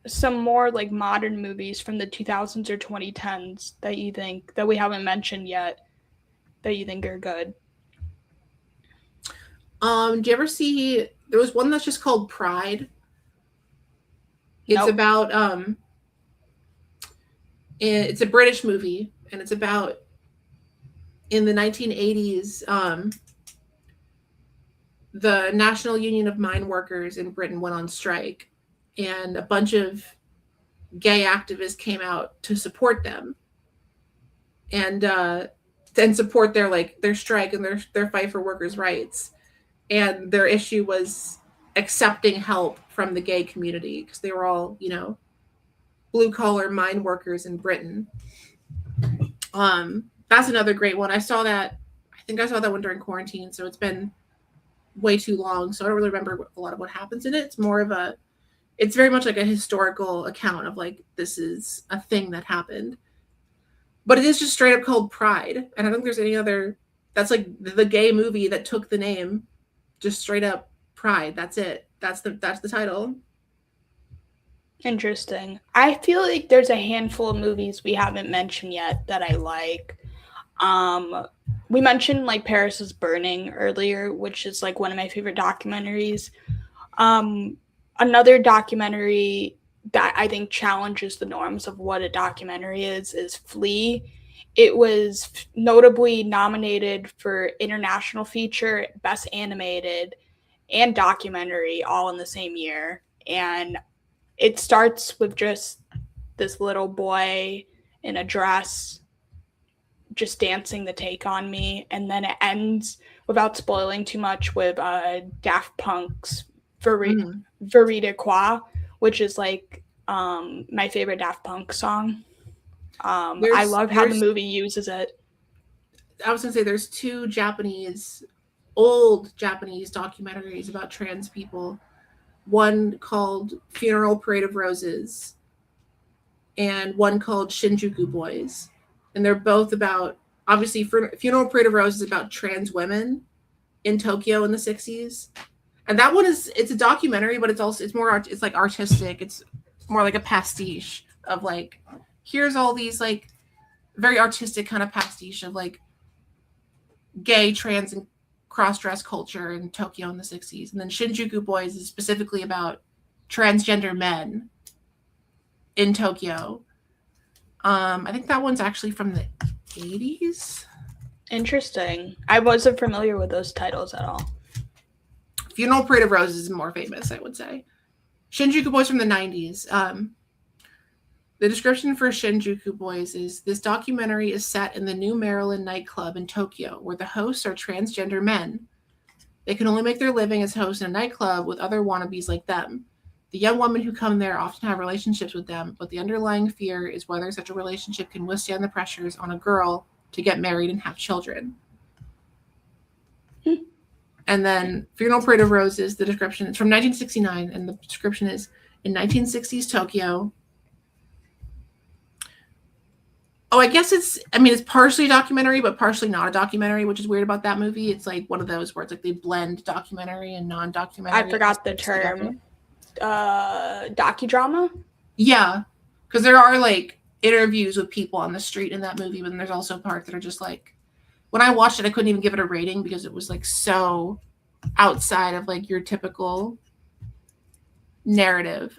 some more like modern movies from the 2000s or 2010s that you think that we haven't mentioned yet that you think are good? Do you ever see, there was one that's just called Pride. It's about it's a British movie, and it's about in the 1980s the National Union of Mine Workers in Britain went on strike, and a bunch of gay activists came out to support them and support their strike and their fight for workers' rights. And their issue was accepting help from the gay community because they were all, blue collar mine workers in Britain. That's another great one. I think I saw that one during quarantine, so it's been way too long, so I don't really remember a lot of what happens in it. It's very much like a historical account of like, this is a thing that happened. But it is just straight up called Pride. And I don't think there's any other, that's like the gay movie that took the name, just straight up Pride. That's it. That's the title. Interesting. I feel like there's a handful of movies we haven't mentioned yet that I like. We mentioned like Paris is Burning earlier, which is like one of my favorite documentaries. Another documentary that I think challenges the norms of what a documentary is Flee. It was notably nominated for International Feature, Best Animated, and Documentary all in the same year. And it starts with just this little boy in a dress just dancing the Take on Me. And then it ends, without spoiling too much, with Daft Punk's Verita Qua, which is like my favorite Daft Punk song. I love how the movie uses it. I was going to say there's two old Japanese documentaries about trans people. One called Funeral Parade of Roses and one called Shinjuku Boys. And they're both about, obviously, Funeral Parade of Roses is about trans women in Tokyo in the 60s. And that one it's a documentary, but it's like artistic. It's more like a pastiche of like, here's all these like very artistic kind of pastiche of like gay, trans, and cross-dress culture in Tokyo in the 60s. And then Shinjuku Boys is specifically about transgender men in Tokyo. I think that one's actually from the 80s. Interesting. I wasn't familiar with those titles at all. Funeral Parade of Roses is more famous, I would say. Shinjuku Boys from the 90s. The description for Shinjuku Boys is, this documentary is set in the New Maryland nightclub in Tokyo, where the hosts are transgender men. They can only make their living as hosts in a nightclub with other wannabes like them. The young women who come there often have relationships with them, but the underlying fear is whether such a relationship can withstand the pressures on a girl to get married and have children. And then Funeral Parade of Roses, the description is from 1969, and the description is, in 1960s Tokyo. Oh, I guess it's partially a documentary, but partially not a documentary, which is weird about that movie. It's like one of those where it's like they blend documentary and non-documentary. I forgot the term. Docudrama? Yeah, because there are like interviews with people on the street in that movie, but then there's also parts that are just like, when I watched it, I couldn't even give it a rating because it was like so outside of like your typical narrative.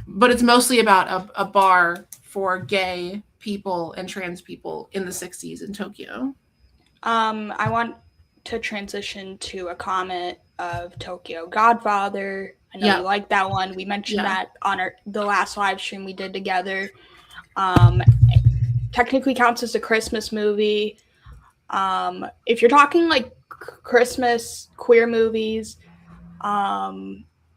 But it's mostly about a bar for gay people and trans people in the 60s in Tokyo. I want to transition to a comment of Tokyo Godfather. I know you like that one. We mentioned that on the last live stream we did together. Technically counts as a Christmas movie. If you're talking like Christmas queer movies,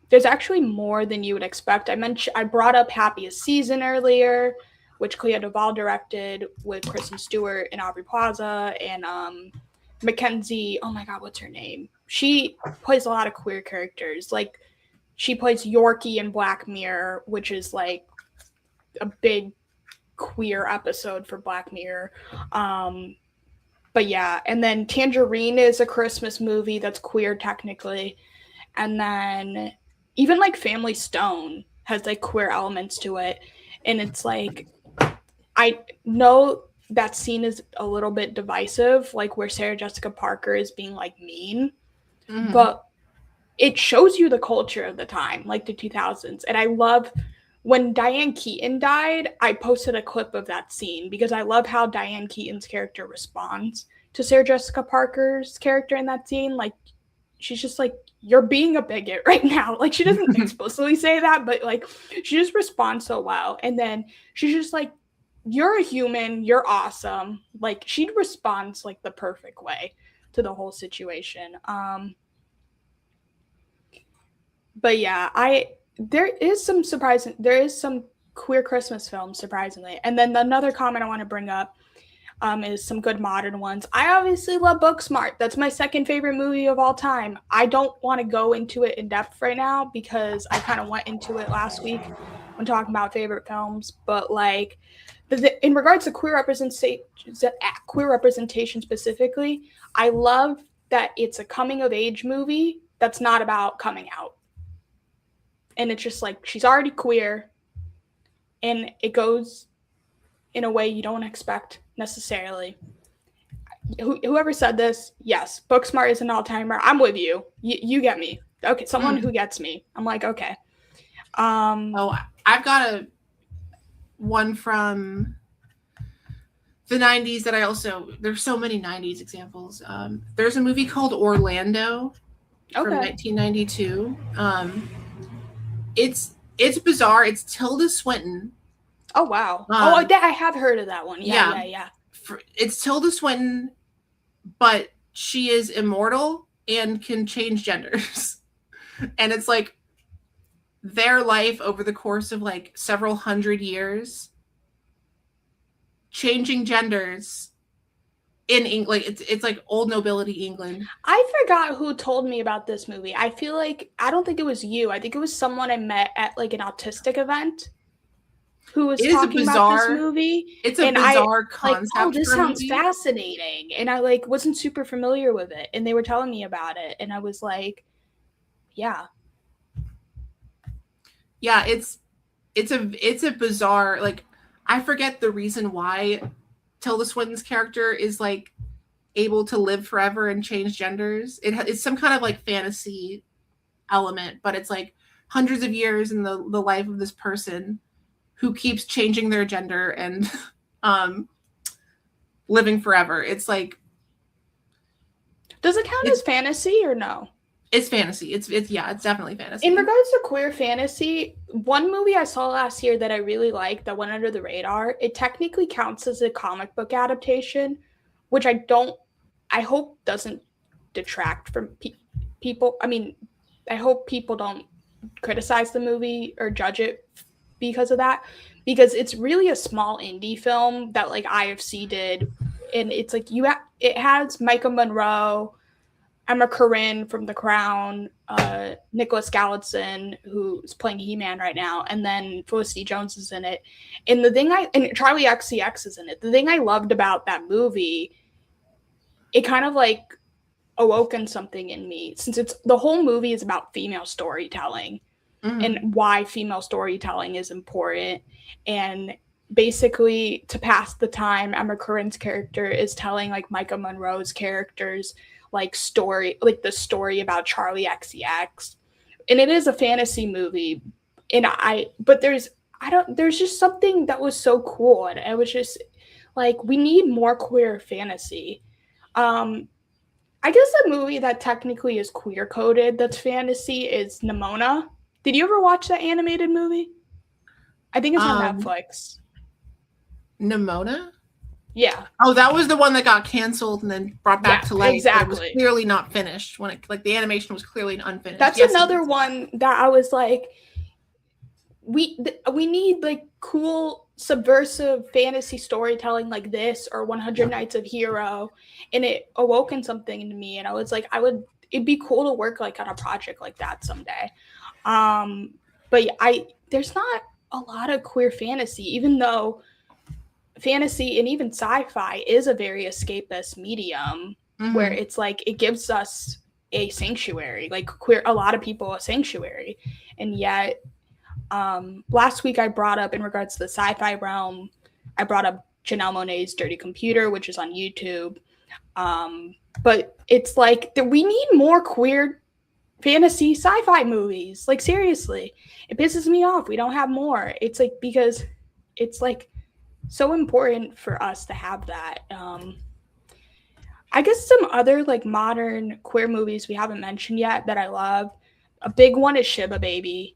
there's actually more than you would expect. I brought up Happiest Season earlier, which Clea Duvall directed with Kristen Stewart and Aubrey Plaza and Mackenzie. Oh my God, what's her name? She plays a lot of queer characters. Like she plays Yorkie in Black Mirror, which is like a big queer episode for Black Mirror. But yeah, and then Tangerine is a Christmas movie that's queer technically. And then even like Family Stone has like queer elements to it. And it's like, I know that scene is a little bit divisive, like where Sarah Jessica Parker is being like mean, but it shows you the culture of the time, like the 2000s. And I love when Diane Keaton died, I posted a clip of that scene because I love how Diane Keaton's character responds to Sarah Jessica Parker's character in that scene. Like, she's just like, you're being a bigot right now. Like, she doesn't explicitly say that, but like, she just responds so well. And then she's just like, you're a human, you're awesome. Like, she responds like the perfect way to the whole situation. But yeah, there is some queer Christmas films, surprisingly. And then another comment I want to bring up is some good modern ones. I obviously love Booksmart. That's my second favorite movie of all time. I don't want to go into it in depth right now because I kind of went into it last week when talking about favorite films. But like, in regards to queer representation specifically, I love that it's a coming of age movie that's not about coming out. And it's just like, she's already queer, and it goes in a way you don't expect necessarily. Whoever said this, yes, Booksmart is an all-timer. I'm with you. You get me. Okay, someone who gets me. I'm like, okay. I've got one from the 90s that there's so many 90s examples. There's a movie called Orlando from 1992. It's bizarre. It's Tilda Swinton. Oh, wow. I have heard of that one. Yeah. It's Tilda Swinton, but she is immortal and can change genders. And it's like their life over the course of like several hundred years, changing genders in England. It's like old nobility England. I forgot who told me about this movie. I feel like, I don't think it was you. I think it was someone I met at like an autistic event who was talking about this movie. It's a bizarre concept. Like, oh, this sounds fascinating. And I like wasn't super familiar with it. And they were telling me about it. And I was like, yeah. Yeah, it's it's a bizarre, like, I forget the reason why Tilda Swinton's character is like able to live forever and change genders. It's some kind of like fantasy element, but it's like hundreds of years in the life of this person who keeps changing their gender and living forever. It's like, does it count as fantasy or no? It's fantasy. It's definitely fantasy. In regards to queer fantasy, one movie I saw last year that I really liked that went under the radar, it technically counts as a comic book adaptation, which I hope doesn't detract from people. I mean, I hope people don't criticize the movie or judge it because of that, because it's really a small indie film that like IFC did, and it's like it has Micah Monroe, Emma Corrin from The Crown, Nicholas Galitzine, who's playing He-Man right now, and then Felicity Jones is in it. And Charlie XCX is in it. The thing I loved about that movie, it kind of like awoken something in me, since the whole movie is about female storytelling and why female storytelling is important. And basically, to pass the time, Emma Corrin's character is telling like Micah Monroe's character's like story, like the story about Charlie XCX. And it is a fantasy movie. And there's just something that was so cool. And I was just like, we need more queer fantasy. I guess a movie that technically is queer coded that's fantasy is Nimona. Did you ever watch that animated movie? I think it's on Netflix. Nimona? Yeah. Oh, that was the one that got canceled and then brought back to life. Exactly. It was clearly not finished when it, like, the animation was clearly unfinished. That's another one that I was like, we need like cool subversive fantasy storytelling like this, or 100 Nights of Hero, and it awoken something in me, and I was like, it'd be cool to work like on a project like that someday. But there's not a lot of queer fantasy, even though fantasy and even sci-fi is a very escapist medium, where it's like it gives us a sanctuary, like a lot of people a sanctuary. And yet last week I brought up, in regards to the sci-fi realm, I brought up Janelle Monáe's Dirty Computer, which is on YouTube. But it's like we need more queer fantasy sci-fi movies. Like, seriously, it pisses me off we don't have more. It's like, because it's like so important for us to have that. I guess some other like modern queer movies we haven't mentioned yet that I love, a big one is Shiva Baby.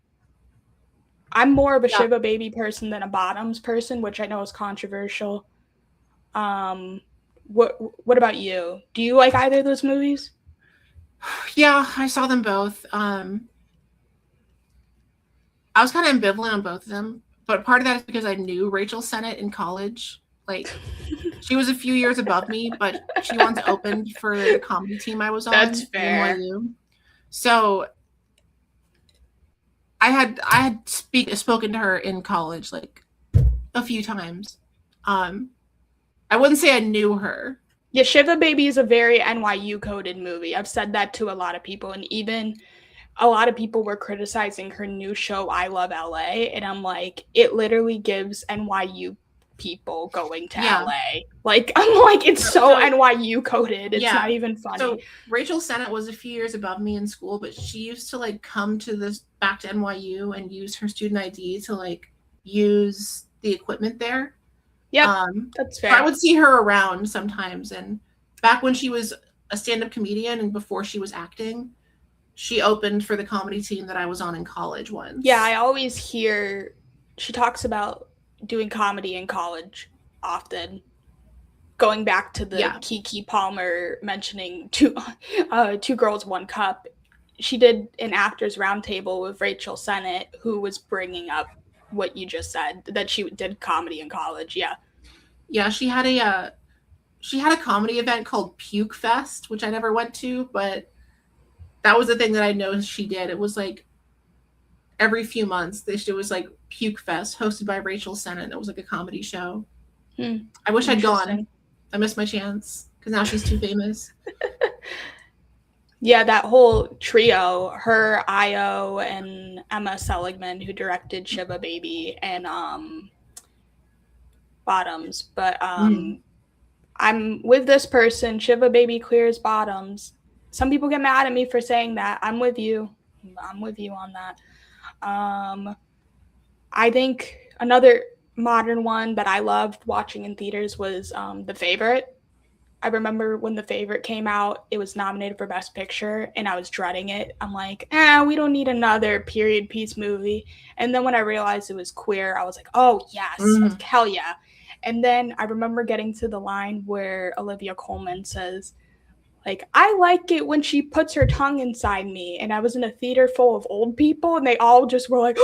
I'm more of a Shiva Baby person than a Bottoms person, which I know is controversial. What about you? Do you like either of those movies? Yeah, I saw them both. I was kind of ambivalent on both of them, but part of that is because I knew Rachel Sennett in college. Like, she was a few years above me, but she once opened for the comedy team I was on. That's fair. NYU. So I had spoken to her in college like a few times. I wouldn't say I knew her. Yeah, Shiva Baby is a very NYU coded movie. I've said that to a lot of people, and even a lot of people were criticizing her new show, I Love LA, and I'm like, it literally gives NYU people going to LA. Like, I'm like, it's so NYU coded. It's not even funny. So Rachel Sennett was a few years above me in school, but she used to like come to back to NYU and use her student ID to like use the equipment there. Yeah, that's fair. I would see her around sometimes, and back when she was a stand-up comedian and before she was acting, she opened for the comedy team that I was on in college once. Yeah, I always hear she talks about doing comedy in college often, going back to the Keke Palmer mentioning two girls, one cup. She did an actors roundtable with Rachel Sennett, who was bringing up what you just said, that she did comedy in college. Yeah, she had a comedy event called Puke Fest, which I never went to, but that was the thing that I know she did. It was like every few months it was like Puke Fest, hosted by Rachel Sennett. It was like a comedy show. I wish I'd gone. I missed my chance because now she's too famous. Yeah, that whole trio, her, Io, and Emma Seligman, who directed Shiva Baby and Bottoms. But Mm. I'm with this person. Shiva Baby clears Bottoms. Some people get mad at me for saying that. I'm with you. I'm with you on that. I think another modern one that I loved watching in theaters was The Favorite. I remember when The Favorite came out, it was nominated for Best Picture, and I was dreading it. I'm like, we don't need another period piece movie. And then when I realized it was queer, I was like, oh, yes. I was like, hell yeah. And then I remember getting to the line where Olivia Colman says, like, I like it when she puts her tongue inside me. And I was in a theater full of old people, and they all just were like,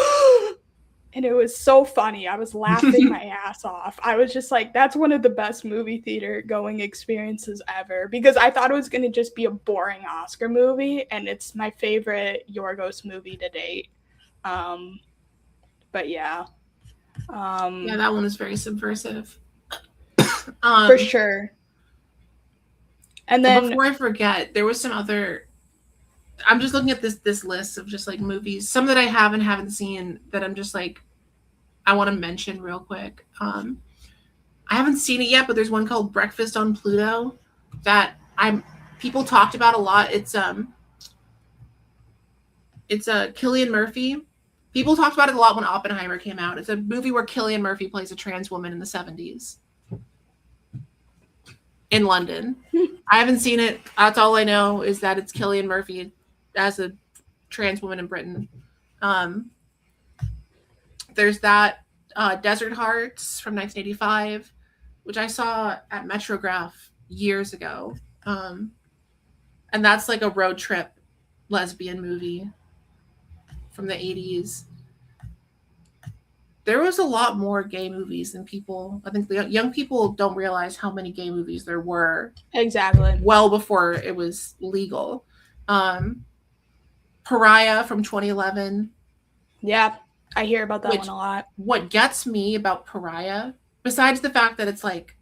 and it was so funny. I was laughing my ass off. I was just like, that's one of the best movie theater going experiences ever, because I thought it was going to just be a boring Oscar movie, and it's my favorite Yorgos movie to date. But yeah. Yeah, that one is very subversive. For sure. And then before I forget, there was some other. I'm just looking at this list of just like movies, some that I haven't seen that I'm just like I want to mention real quick. I haven't seen it yet, but there's one called Breakfast on Pluto that people talked about a lot. It's Cillian Murphy. People talked about it a lot when Oppenheimer came out. It's a movie where Cillian Murphy plays a trans woman in the 70s in London. I haven't seen it. That's all I know is that it's Cillian Murphy as a trans woman in Britain. There's that Desert Hearts from 1985, which I saw at Metrograph years ago. And that's like a road trip lesbian movie from the 80s. There was a lot more gay movies than people. I think the young people don't realize how many gay movies there were. Exactly. Well before it was legal. Pariah from 2011. Yeah, I hear about that one a lot. What gets me about Pariah, besides the fact that it's like,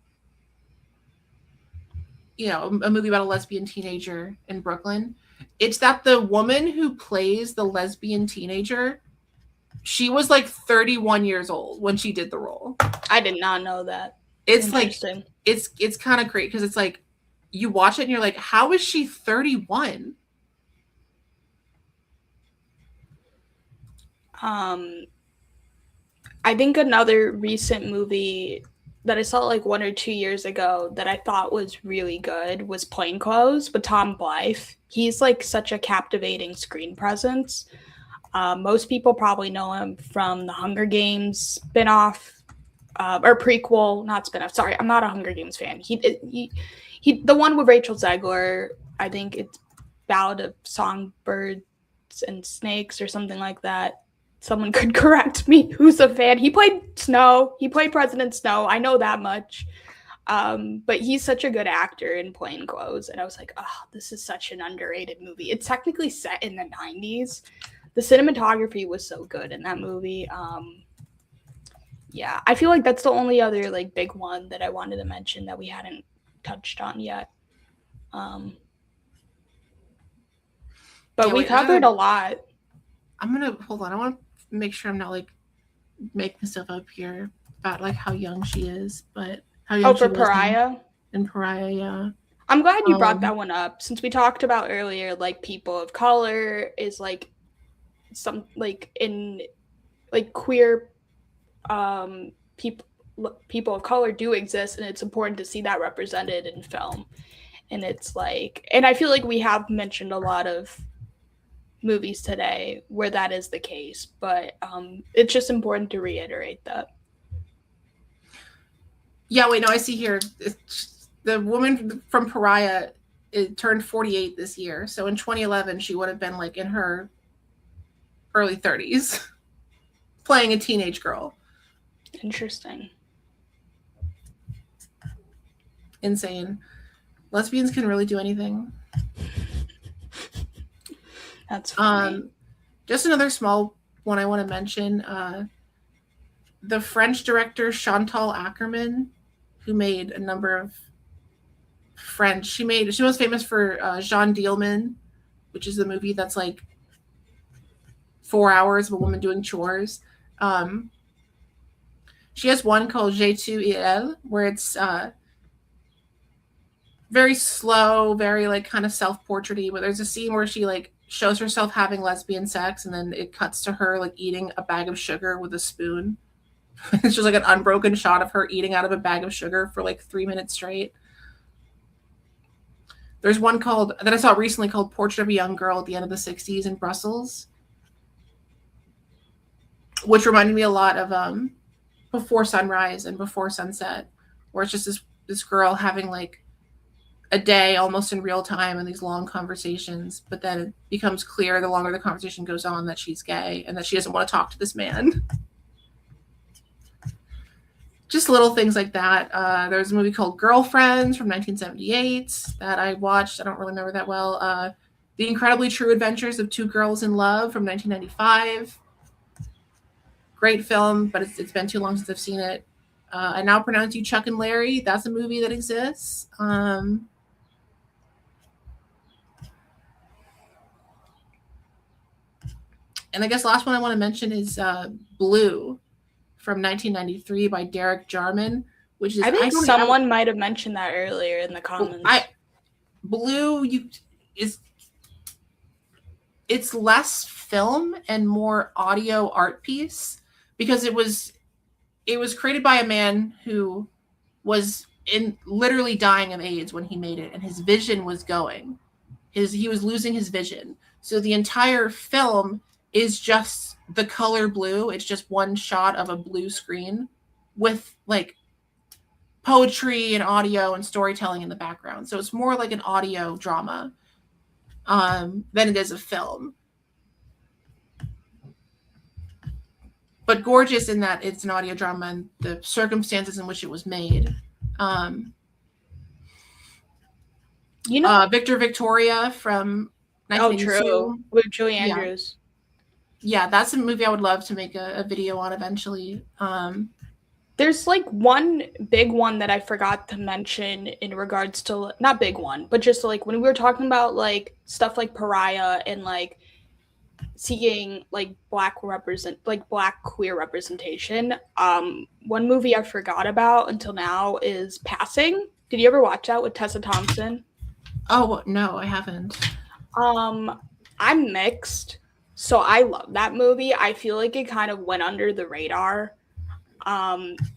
you know, a movie about a lesbian teenager in Brooklyn, it's that the woman who plays the lesbian teenager, she was like 31 years old when she did the role. I did not know that. It's like it's kind of great because it's like you watch it and you're like, how is she 31? I think another recent movie that I saw like 1 or 2 years ago that I thought was really good was Plainclothes with Tom Blythe. He's like such a captivating screen presence. Most people probably know him from the Hunger Games spinoff or prequel, not spinoff. Sorry, I'm not a Hunger Games fan. He the one with Rachel Zegler. I think it's Ballad of Songbirds and Snakes or something like that. Someone could correct me who's a fan. He played Snow. He played President Snow. I know that much. But he's such a good actor in Plainclothes. And I was like, oh, this is such an underrated movie. It's technically set in the 90s. The cinematography was so good in that movie. Yeah, I feel like that's the only other like big one that I wanted to mention that we hadn't touched on yet. But we covered a lot. I'm gonna hold on. I want to make sure I'm not like making stuff up here about like how young she is, but how young for Pariah. In Pariah, yeah. I'm glad you brought that one up since we talked about earlier. Like people of color is like some like in like queer people of color do exist, and it's important to see that represented in film. And it's like, and I feel like we have mentioned a lot of movies today where that is the case, but it's just important to reiterate that. Yeah, wait, no, I see here the woman from Pariah turned 48 this year. So in 2011, she would have been like in her early 30s playing a teenage girl. Interesting. Insane. Lesbians can really do anything. That's funny. Just another small one I want to mention. The French director Chantal Akerman, who made a number of French. She was famous for Jean Dielman which is the movie that's like 4 hours of a woman doing chores. She has one called J'ai tu elle, where it's very slow, very like kind of self-portraity, where there's a scene where she like shows herself having lesbian sex, and then it cuts to her like eating a bag of sugar with a spoon. It's just like an unbroken shot of her eating out of a bag of sugar for like 3 minutes straight. There's one that I saw recently called Portrait of a Young Girl at the End of the 60s in Brussels, which reminded me a lot of Before Sunrise and Before Sunset, where it's just this girl having like a day almost in real time and these long conversations, but then it becomes clear the longer the conversation goes on that she's gay and that she doesn't want to talk to this man. Just little things like that. There's a movie called Girlfriends from 1978 that I watched. I don't really remember that well. The Incredibly True Adventures of Two Girls in Love from 1995. Great film, but it's been too long since I've seen it. I Now Pronounce You Chuck and Larry. That's a movie that exists. And I guess last one I want to mention is Blue from 1993 by Derek Jarman, which is I think someone might have mentioned that earlier in the comments. Blue it's less film and more audio art piece, because it was created by a man who was literally dying of AIDS when he made it, and his vision was going. He was losing his vision. So the entire film is just the color blue. It's just one shot of a blue screen with like poetry and audio and storytelling in the background. So it's more like an audio drama than it is a film. But gorgeous in that it's an audio drama and the circumstances in which it was made. Victor Victoria from 1982. True. With Julie Andrews. Yeah, that's a movie I would love to make a video on eventually. There's like one big one that I forgot to mention in regards to, not big one, but just like when we were talking about like stuff like Pariah and like seeing like black queer representation. One movie I forgot about until now is Passing. Did you ever watch that with Tessa Thompson? Oh no, I haven't. I'm mixed, so I love that movie. I feel like it kind of went under the radar.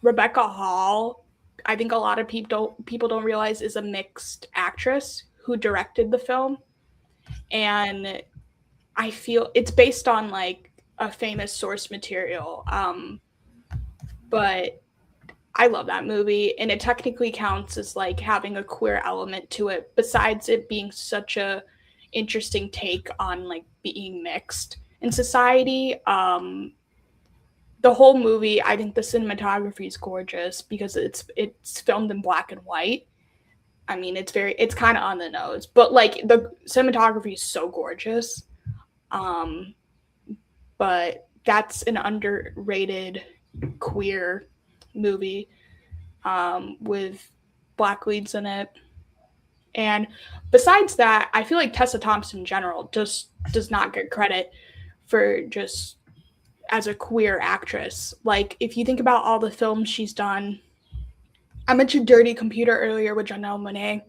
Rebecca Hall, I think a lot of people don't realize, is a mixed actress who directed the film, and I feel it's based on like a famous source material. But I love that movie, and it technically counts as like having a queer element to it, besides it being such a interesting take on like being mixed in society. The whole movie, I think the cinematography is gorgeous because it's filmed in black and white. I mean, it's kind of on the nose, but like the cinematography is so gorgeous. But that's an underrated queer movie with black leads in it. And besides that, I feel like Tessa Thompson in general just does not get credit for just as a queer actress. Like, if you think about all the films she's done, I mentioned Dirty Computer earlier with Janelle Monáe.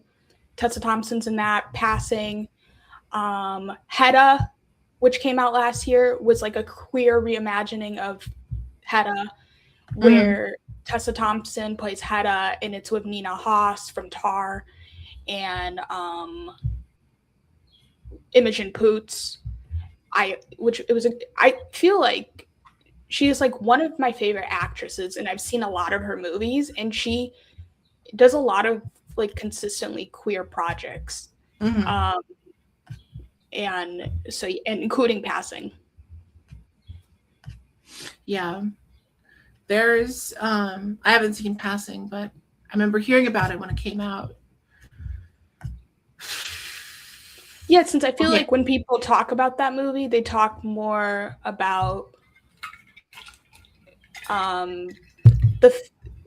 Tessa Thompson's in that. Passing. Hedda, which came out last year, was like a queer reimagining of Hedda, where Tessa Thompson plays Hedda, and it's with Nina Hoss from Tar, and Imogen Poots. I feel like she is like one of my favorite actresses, and I've seen a lot of her movies, and she does a lot of like consistently queer projects. And including Passing. Yeah. There's I haven't seen Passing, but I remember hearing about it when it came out. Yeah, since I feel like when people talk about that movie, they talk more about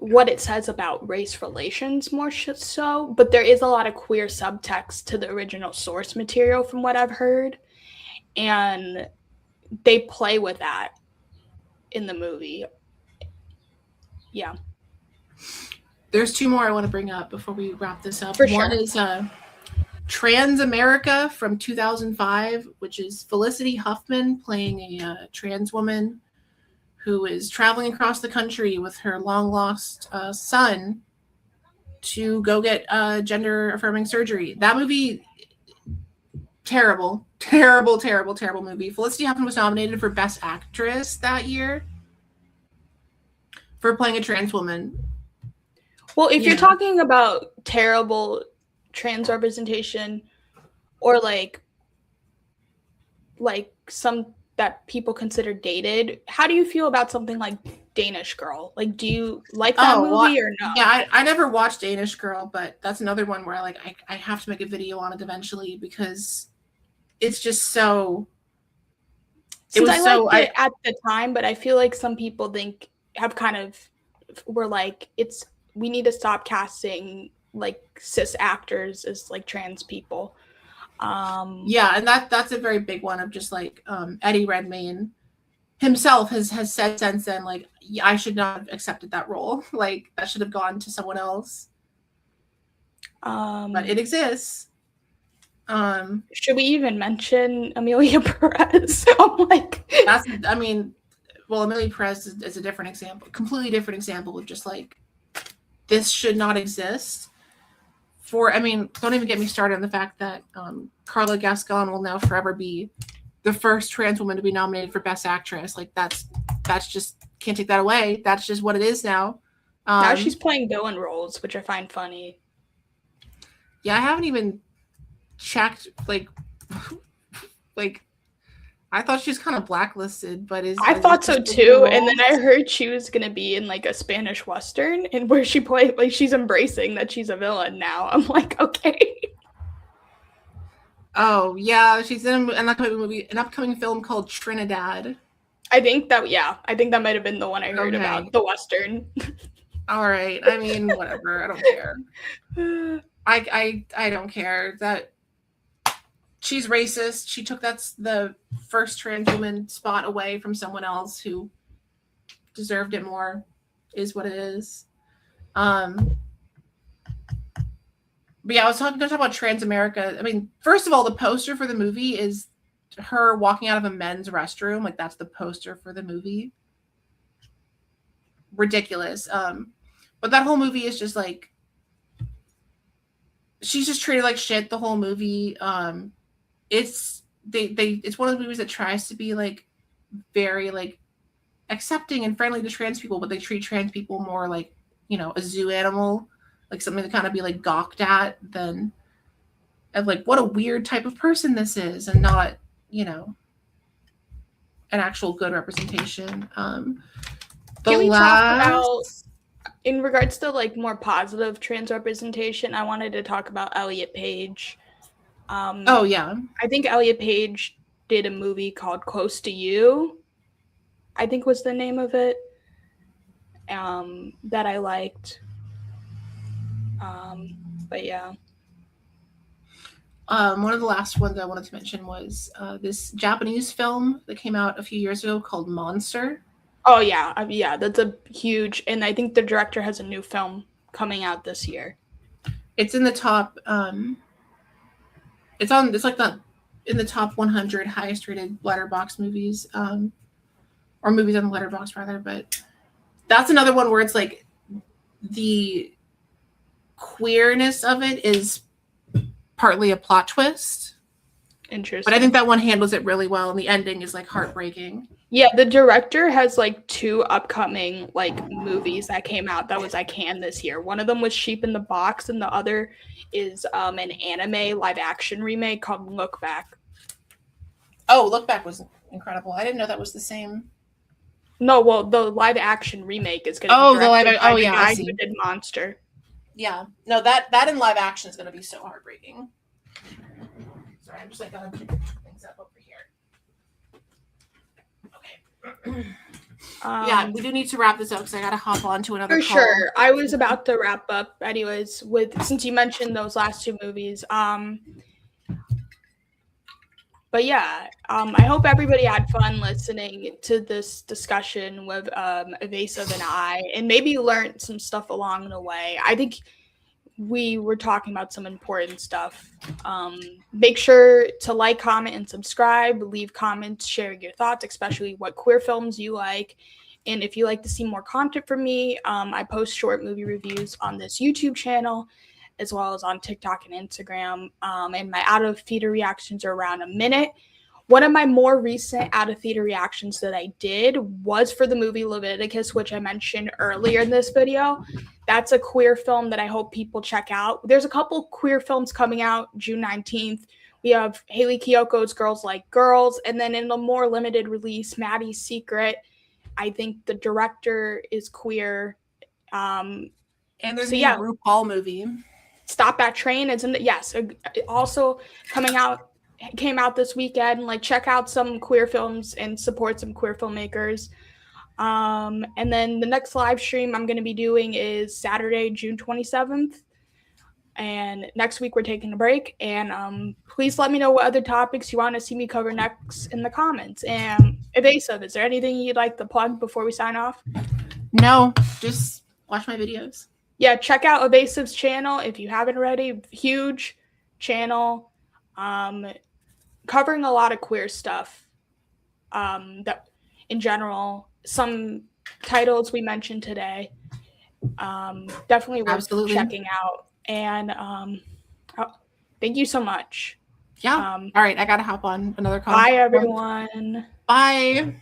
what it says about race relations more so, but there is a lot of queer subtext to the original source material from what I've heard, and they play with that in the movie. Yeah. There's two more I want to bring up before we wrap this up. For One sure. is Trans America from 2005, which is Felicity Huffman playing a trans woman who is traveling across the country with her long-lost son to go get gender-affirming surgery. That movie, terrible movie. Felicity Huffman was nominated for Best Actress that year for playing a trans woman. Well, if you're talking about terrible trans representation, or like some that people consider dated, how do you feel about something like Danish Girl? Like, do you like that movie or no? Yeah, I never watched Danish Girl, but that's another one where I have to make a video on it eventually because it's just so. Since I liked it at the time, but I feel like some people were like, we need to stop casting like cis actors as like trans people. Yeah, and that's a very big one of just like Eddie Redmayne himself has said since then, like, yeah, I should not have accepted that role. Like, that should have gone to someone else. But it exists. Should we even mention Amelia Perez? Amelia Perez is a different example, completely different example of just like, this should not exist. Don't even get me started on the fact that Carla Gascon will now forever be the first trans woman to be nominated for Best Actress. Like, that's just, can't take that away. That's just what it is now. Now she's playing villain roles, which I find funny. Yeah, I haven't even checked, like I thought she was kind of blacklisted, but I thought so too, and then I heard she was gonna be in like a Spanish Western, and where she played, like, she's embracing that she's a villain now. I'm like, okay. Oh yeah, she's in an upcoming film called Trinidad. I think that might have been the one I heard about, the Western. All right, whatever. I don't care. I don't care that she's racist. She took the first trans woman spot away from someone else who deserved it more, is what it is. But yeah, I was going to talk about Trans America. First of all, the poster for the movie is her walking out of a men's restroom. Like, that's the poster for the movie. Ridiculous. But that whole movie is just like, she's just treated like shit the whole movie. It's one of the movies that tries to be like very like accepting and friendly to trans people, but they treat trans people more like, a zoo animal, like something to kind of be like gawked at than of like what a weird type of person this is, and not, an actual good representation. Can we talk about, in regards to like more positive trans representation, I wanted to talk about Elliot Page. Oh yeah, I think Elliot Page did a movie called Close to You, I think was the name of it, that I liked. But yeah. One of the last ones I wanted to mention was this Japanese film that came out a few years ago called Monster. Oh yeah, that's a huge, and I think the director has a new film coming out this year. It's in the top. It's like in the top 100 highest rated Letterboxd movies, or movies on the Letterboxd rather. But that's another one where it's like the queerness of it is partly a plot twist. Interesting. But I think that one handles it really well, and the ending is like heartbreaking. Yeah, the director has like 2 upcoming like movies that came out that was at Cannes this year. One of them was Sheep in the Box, and the other is an anime live action remake called Look Back. Oh, Look Back was incredible. I didn't know that was the same. No, well, the live action remake is going to be directed by the guy who did Monster. Yeah, no, that in live action is going to be so heartbreaking. Sorry, I'm just like gonna pick things up over here. Okay. Yeah, we do need to wrap this up because I gotta hop on to another for call. sure. I was about to wrap up anyways since you mentioned those last two movies. But yeah, I hope everybody had fun listening to this discussion with Evasive and I, and maybe learned some stuff along the way. I think we were talking about some important stuff. Make sure to like, comment, and subscribe. Leave comments sharing your thoughts, especially what queer films you like. And if you like to see more content from me, I post short movie reviews on this YouTube channel, as well as on TikTok and Instagram. And my out-of-theater reactions are around a minute. One of my more recent out-of-theater reactions that I did was for the movie Leviticus, which I mentioned earlier in this video. That's a queer film that I hope people check out. There's a couple queer films coming out June 19th. We have Haley Kiyoko's Girls Like Girls, and then in the more limited release, Maddie's Secret. I think the director is queer. And there's a RuPaul movie. Stop That Train is also came out this weekend. Like, check out some queer films and support some queer filmmakers. And then the next live stream I'm going to be doing is Saturday, June 27th. And next week we're taking a break. And please let me know what other topics you want to see me cover next in the comments. And Evasive, is there anything you'd like to plug before we sign off? No, just watch my videos. Yeah, check out Evasive's channel if you haven't already. Huge channel, covering a lot of queer stuff. That in general, some titles we mentioned today, definitely worth checking out. And thank you so much. Yeah. All right, I gotta hop on another call. Bye, everyone. Bye.